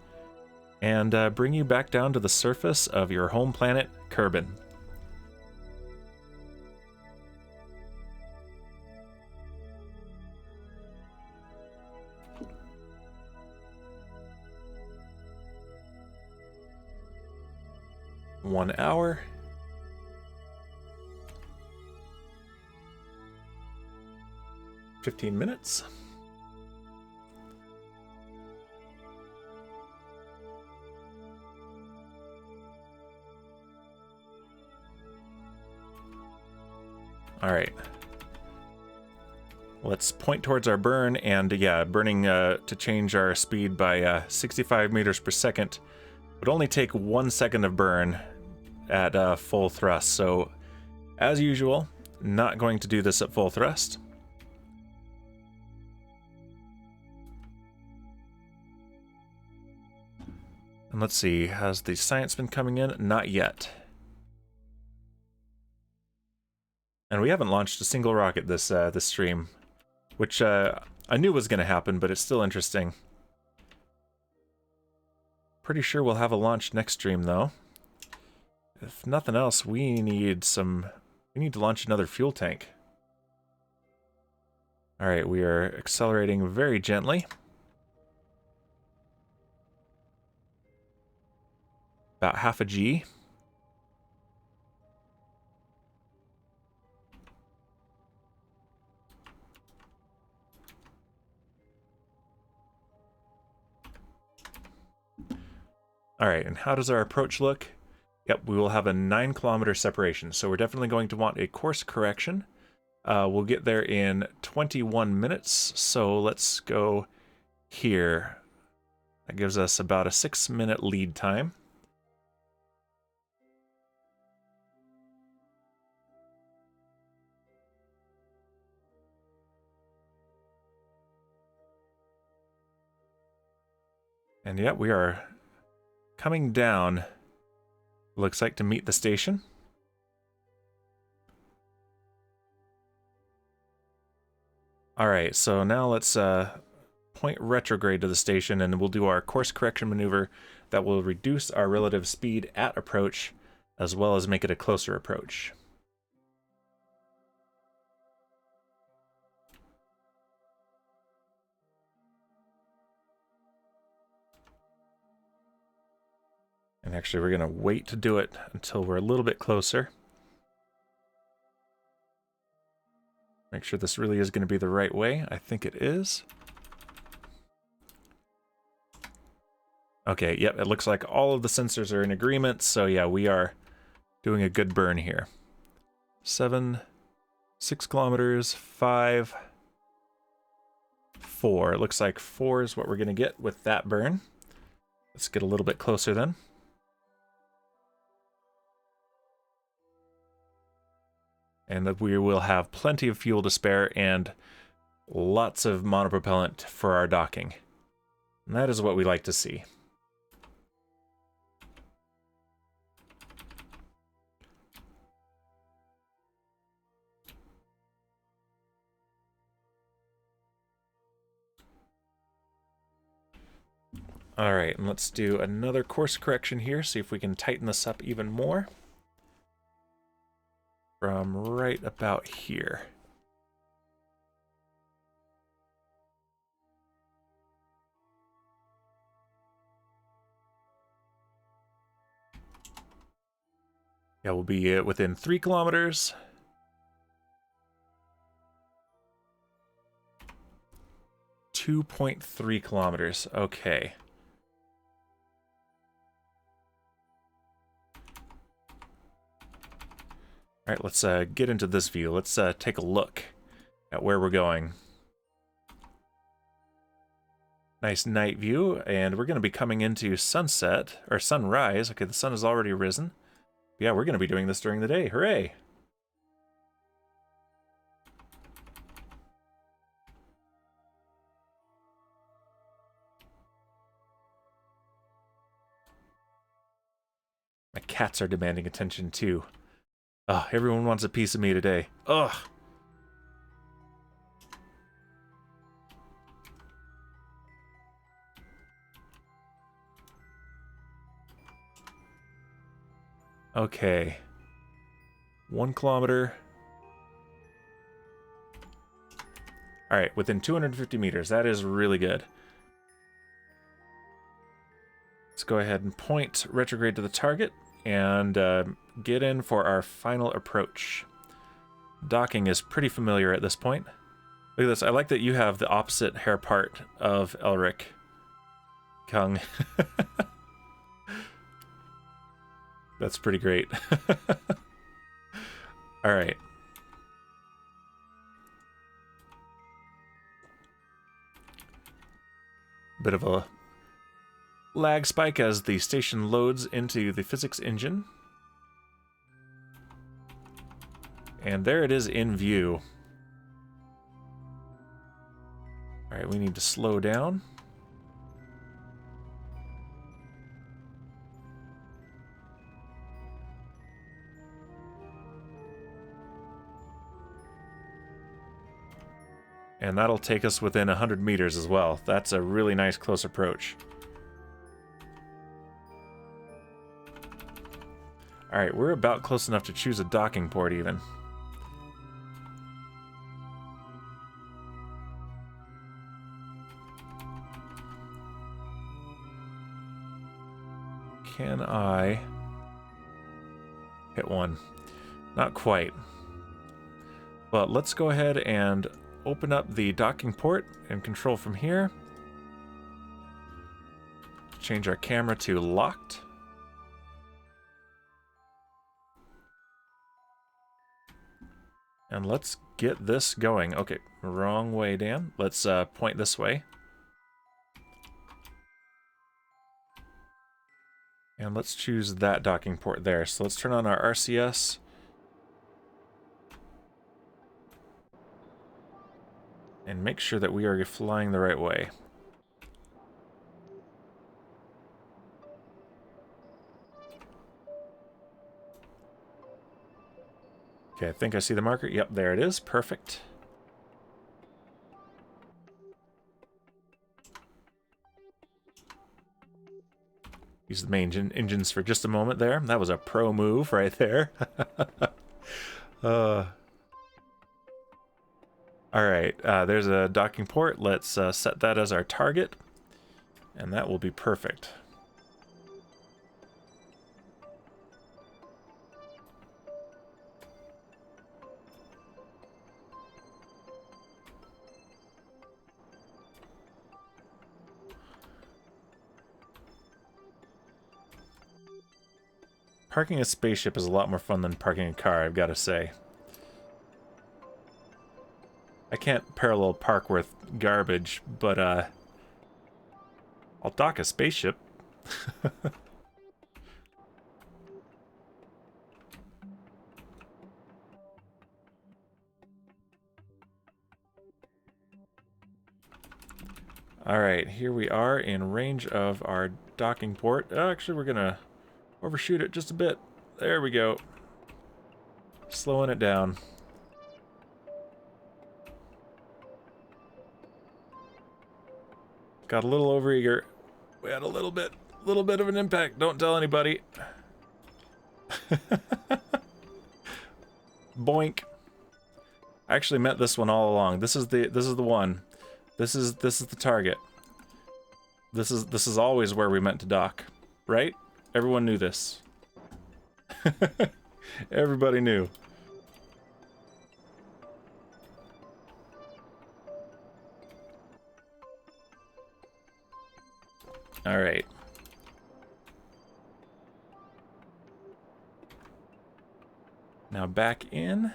and bring you back down to the surface of your home planet, Kerbal. One hour. $15 minutes. All right. Let's point towards our burn, and yeah, burning to change our speed by 65 meters per second would only take 1 second of burn at full thrust. So, as usual, not going to do this at full thrust. And let's see, has the science been coming in? Not yet. And we haven't launched a single rocket this stream, which I knew was going to happen, but it's still interesting. Pretty sure we'll have a launch next stream, though. If nothing else, we need to launch another fuel tank. All right, we are accelerating very gently. About half a G. All right, and how does our approach look? Yep, we will have a 9-kilometer separation, so we're definitely going to want a course correction. We'll get there in 21 minutes, so let's go here. That gives us about a 6-minute lead time. And yeah, we are coming down, looks like, to meet the station. All right, so now let's point retrograde to the station, and we'll do our course correction maneuver that will reduce our relative speed at approach, as well as make it a closer approach. And actually, we're going to wait to do it until we're a little bit closer. Make sure this really is going to be the right way. I think it is. Okay, yep, it looks like all of the sensors are in agreement. So yeah, we are doing a good burn here. 7, 6 kilometers, 5, 4. It looks like 4 is what we're going to get with that burn. Let's get a little bit closer then. And that we will have plenty of fuel to spare and lots of monopropellant for our docking. And that is what we like to see. All right, and let's do another course correction here, see if we can tighten this up even more. From right about here. Yeah, we'll be within 3 kilometers. 2.3 kilometers. Okay. All right, let's get into this view. Let's take a look at where we're going. Nice night view, and we're going to be coming into sunset, or sunrise. Okay, the sun has already risen. Yeah, we're going to be doing this during the day. Hooray! My cats are demanding attention, too. Ugh, everyone wants a piece of me today. Ugh! Okay. 1 kilometer. Alright, within 250 meters. That is really good. Let's go ahead and point retrograde to the target and get in for our final approach. Docking is pretty familiar at this point. Look at this. I like that you have the opposite hair part of Elric. Kung. That's pretty great. All right. Bit of a lag spike as the station loads into the physics engine. And there it is in view. All right, we need to slow down. And that'll take us within 100 meters as well. That's a really nice close approach. Alright, we're about close enough to choose a docking port even. Can I hit one? Not quite. But let's go ahead and open up the docking port and control from here. Change our camera to locked. And let's get this going. Okay, wrong way, Dan. Let's point this way. And let's choose that docking port there. So let's turn on our RCS. And make sure that we are flying the right way. Okay, I think I see the marker. Yep, there it is. Perfect. Use the main engines for just a moment there. That was a pro move right there. All right, there's a docking port. Let's set that as our target, and that will be perfect. Parking a spaceship is a lot more fun than parking a car, I've got to say. I can't parallel park with garbage, but I'll dock a spaceship. Alright, here we are in range of our docking port. Actually, we're gonna overshoot it just a bit. There we go. Slowing it down. Got a little overeager. We had a little bit of an impact. Don't tell anybody. Boink. I actually meant this one all along. This is the one. This is the target. This is always where we meant to dock, right? Everyone knew this. Everybody knew. All right. Now back in.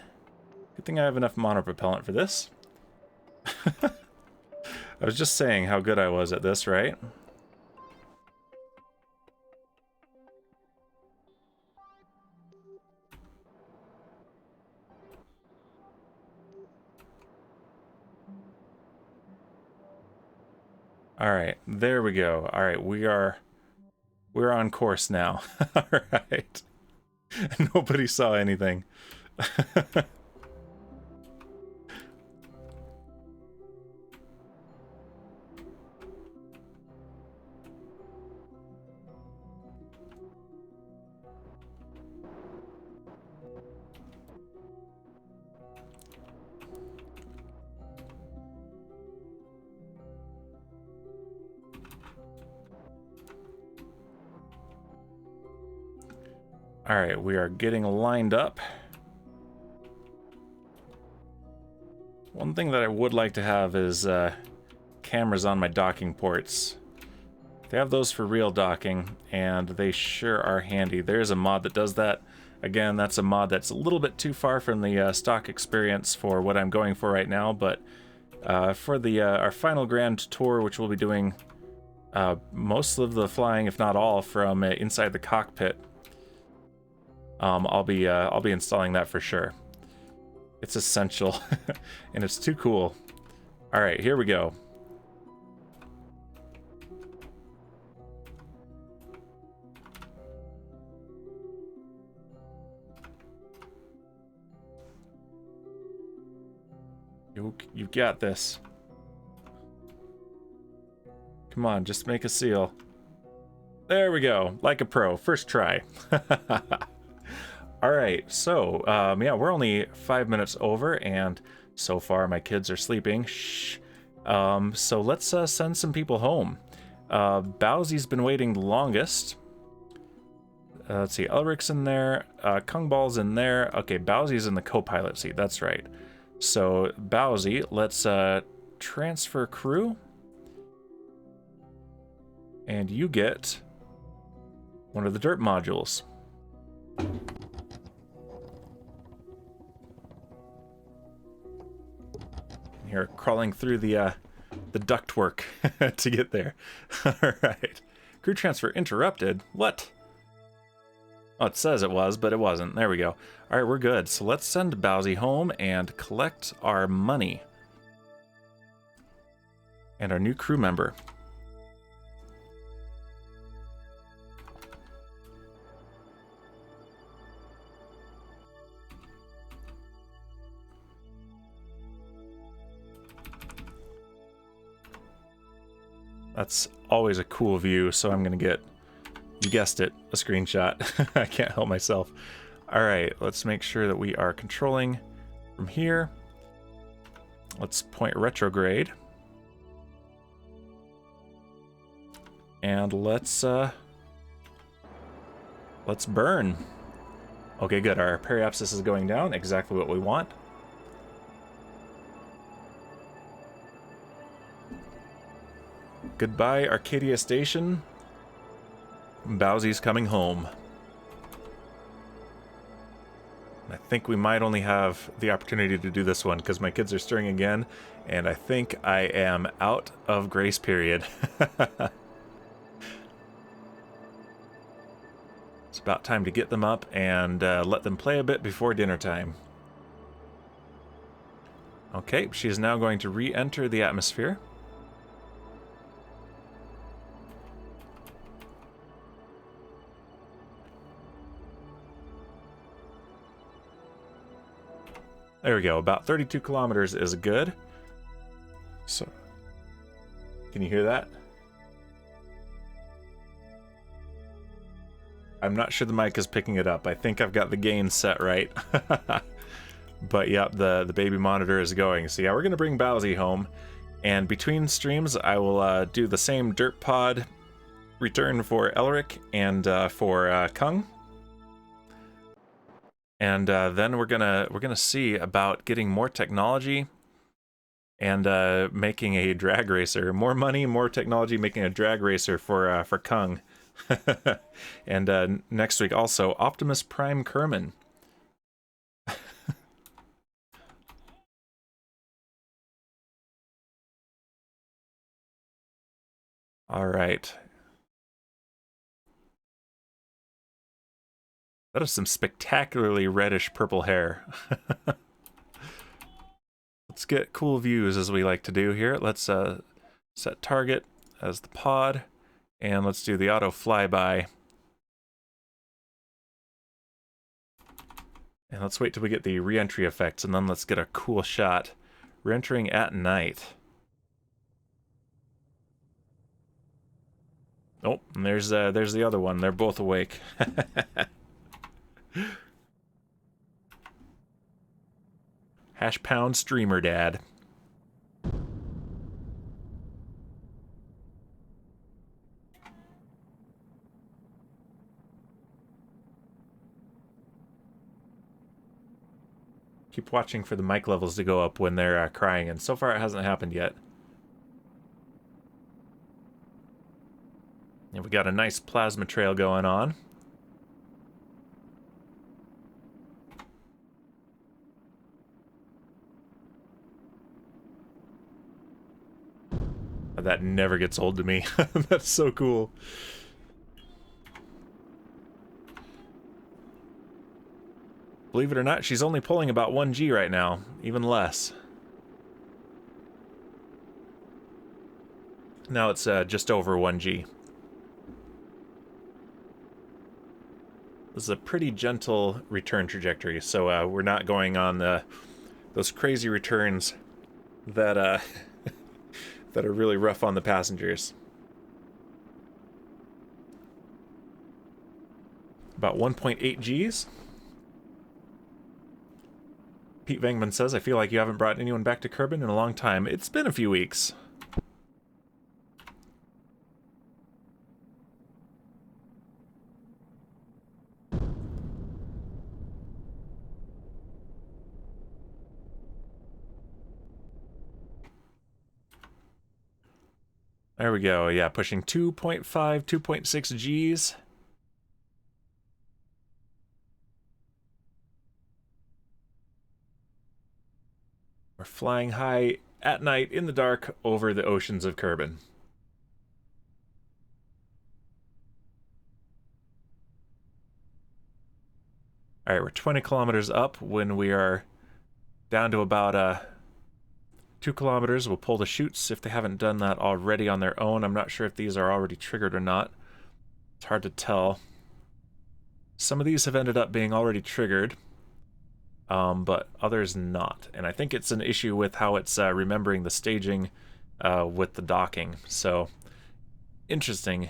Good thing I have enough monopropellant for this. I was just saying how good I was at this, right? Alright, there we go. Alright, we're on course now. Alright. Nobody saw anything. Alright, we are getting lined up. One thing that I would like to have is cameras on my docking ports. They have those for real docking, and they sure are handy. There's a mod that does that. Again, that's a mod that's a little bit too far from the stock experience for what I'm going for right now, but for the our final grand tour, which we'll be doing most of the flying, if not all, from inside the cockpit, I'll be installing that for sure. It's essential, and it's too cool. All right, here we go. You've got this. Come on, just make a seal. There we go, like a pro, first try. All right, so yeah, we're only 5 minutes over, and so far my kids are sleeping. Shh. So let's send some people home. Bowsy's been waiting the longest. Let's see, Elric's in there, Kung Bal's in there. Okay, Bowsy's in the co-pilot seat, that's right. So, Bowsy, let's transfer crew. And you get one of the dirt modules. You're crawling through the ductwork to get there. All right. Crew transfer interrupted. What? Oh, it says it was, but it wasn't. There we go. All right, we're good. So let's send Bowsy home and collect our money. And our new crew member. That's always a cool view, so I'm going to get You guessed it, a screenshot. I can't help myself. All right, let's make sure that we are controlling from here. Let's point retrograde. And let's burn. Okay, good. Our periapsis is going down. Exactly what we want. Goodbye, Arcadia Station. Bowsy's coming home. I think we might only have the opportunity to do this one because my kids are stirring again, and I think I am out of grace period. It's about time to get them up and let them play a bit before dinner time. Okay, she is now going to re-enter the atmosphere. There we go, about 32 kilometers is good. So, can you hear that? I'm not sure the mic is picking it up. I think I've got the gain set right. But yep, the baby monitor is going. So yeah, we're gonna bring Bowsy home. And between streams, I will do the same dirt pod return for Elric and for Kung. And then we're gonna see about getting more technology and making a drag racer. More money, more technology, making a drag racer for Kung. And next week also Optimus Prime Kerman. All right. That is some spectacularly reddish purple hair. Let's get cool views as we like to do here. Let's set target as the pod, and let's do the auto flyby. And let's wait till we get the re-entry effects, and then let's get a cool shot. Re-entering at night. Oh, and there's the other one. They're both awake. # streamer dad. Keep watching for the mic levels to go up when they're crying, and so far it hasn't happened yet. And we got a nice plasma trail going on. That never gets old to me. That's so cool. Believe it or not, she's only pulling about 1G right now, even less. Now it's just over 1G. This is a pretty gentle return trajectory, so we're not going on those crazy returns that that are really rough on the passengers. About 1.8 Gs. Pete Vangman says, I feel like you haven't brought anyone back to Kerbin in a long time. It's been a few weeks. There we go. Yeah, pushing 2.5, 2.6 Gs. We're flying high at night in the dark over the oceans of Kerbin. All right, we're 20 kilometers up when we are down to about 2 kilometers. We'll pull the chutes if they haven't done that already on their own. I'm not sure if these are already triggered or not. It's hard to tell. Some of these have ended up being already triggered, but others not. And I think it's an issue with how it's remembering the staging with the docking. So, interesting.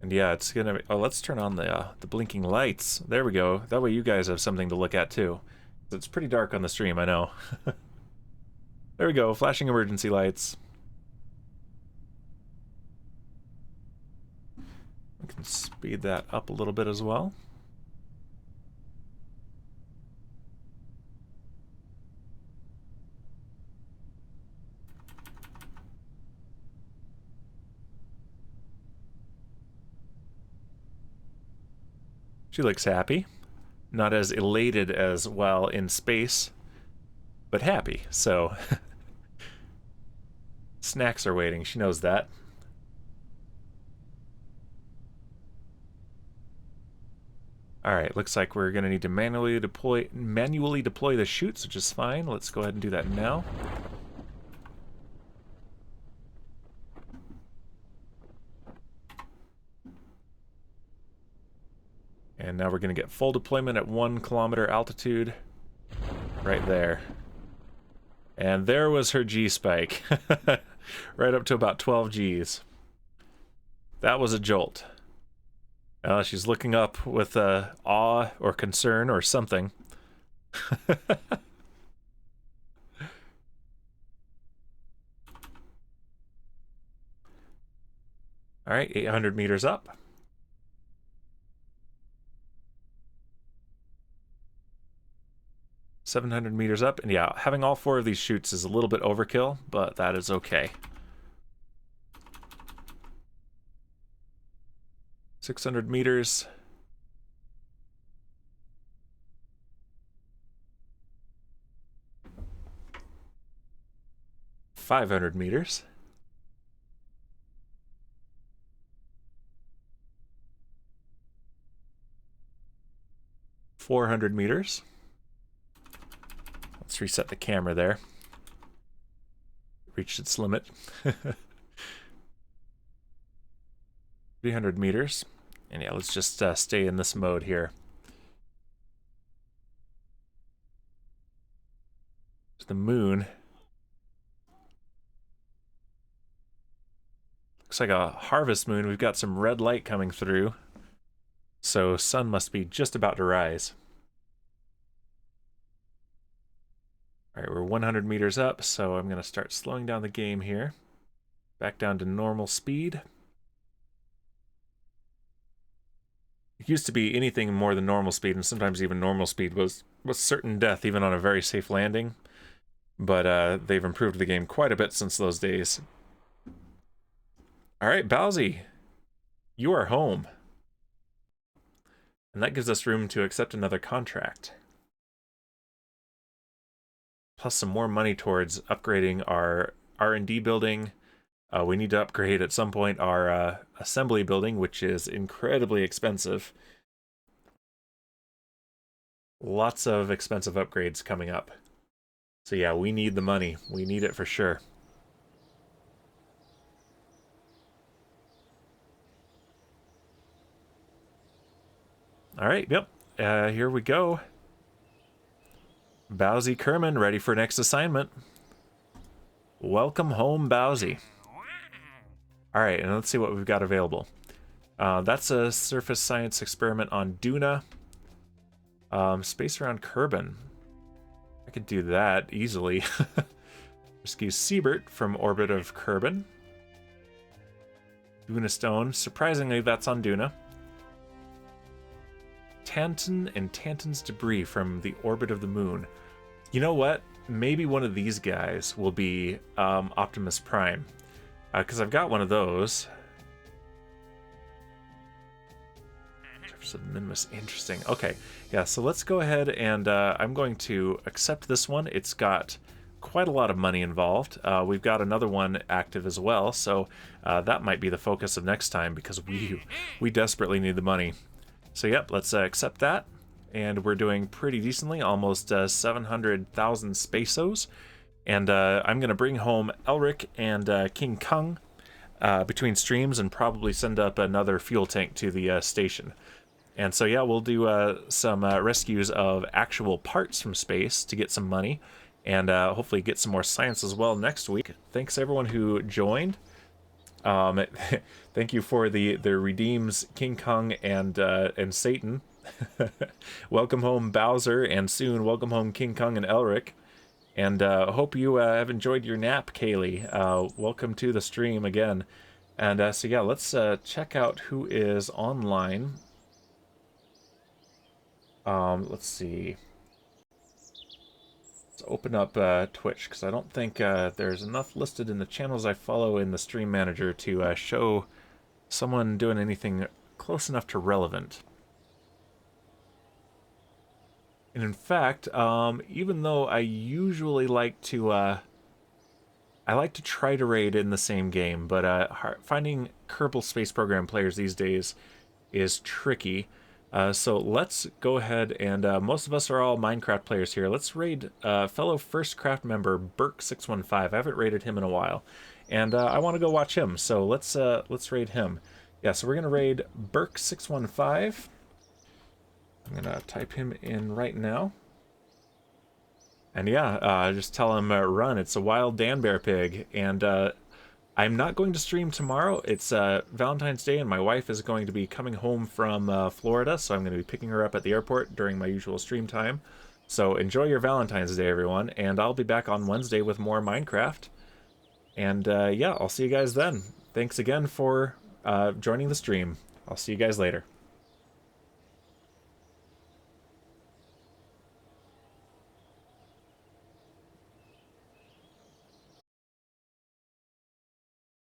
And yeah, it's gonna be, oh, let's turn on the blinking lights. There we go. That way you guys have something to look at too. It's pretty dark on the stream, I know. There we go, flashing emergency lights. We can speed that up a little bit as well. She looks happy. Not as elated as while in space, but happy, so... Snacks are waiting, she knows that. Alright, looks like we're going to need to manually deploy the chutes, which is fine. Let's go ahead and do that now. And now we're going to get full deployment at 1 kilometer altitude. Right there. And there was her G-spike. Right up to about 12 Gs. That was a jolt. She's looking up with awe or concern or something. Alright, 800 meters up. $700 meters up, and yeah, having all 4 of these chutes is a little bit overkill, but that is okay. 600 meters. $500 meters. $400 meters. Let's reset the camera there. Reached its limit. 300 meters. And yeah, let's just stay in this mode here. To the moon. Looks like a harvest moon. We've got some red light coming through. So sun must be just about to rise. Alright, we're 100 meters up, so I'm going to start slowing down the game here. Back down to normal speed. It used to be anything more than normal speed, and sometimes even normal speed was certain death, even on a very safe landing. But they've improved the game quite a bit since those days. Alright, P.I.G.L.E.T, you are home. And that gives us room to accept another contract. Plus some more money towards upgrading our R&D building. We need to upgrade at some point our assembly building, which is incredibly expensive. Lots of expensive upgrades coming up. So yeah, we need the money. We need it for sure. Alright, yep. Here we go. P.I.G.L.E. Kerman, ready for next assignment. Welcome home, P.I.G.L.E. Alright, and let's see what we've got available. That's a surface science experiment on Duna. Space around Kerbal. I could do that easily. Rescue Siebert from orbit of Kerbal. Duna Stone. Surprisingly, that's on Duna. Tantan and Tantan's debris from the orbit of the moon. You know what? Maybe one of these guys will be Optimus Prime. Because I've got one of those. Minimus, interesting. Okay, yeah, so let's go ahead and I'm going to accept this one. It's got quite a lot of money involved. We've got another one active as well, so that might be the focus of next time because we desperately need the money. So yep, let's accept that. And we're doing pretty decently, almost 700,000 pesos. And I'm going to bring home Elric and King Kong between streams and probably send up another fuel tank to the station. And so yeah, we'll do some rescues of actual parts from space to get some money. And hopefully get some more science as well next week. Thanks everyone who joined. Um, thank you for the redeems King Kong and Satan. Welcome home Bowser, and soon welcome home King Kong and Elric. And hope you have enjoyed your nap, Kaylee. Welcome to the stream again. And so yeah, let's check out who is online. Let's see. Let's open up Twitch, because I don't think there's enough listed in the channels I follow in the Stream Manager to show someone doing anything close enough to relevant. And in fact, even though I usually like to try to raid in the same game, but finding Kerbal Space Program players these days is tricky. So let's go ahead and most of us are all Minecraft players here. Let's raid fellow First Craft member Burke615. I haven't raided him in a while, and I want to go watch him. So let's raid him. Yeah, so we're gonna raid Burke615. I'm gonna type him in right now. And yeah, just tell him run. It's a wild Danbear pig, and I'm not going to stream tomorrow. It's Valentine's Day, and my wife is going to be coming home from Florida, so I'm going to be picking her up at the airport during my usual stream time. So enjoy your Valentine's Day, everyone, and I'll be back on Wednesday with more Minecraft. And yeah, I'll see you guys then. Thanks again for joining the stream. I'll see you guys later.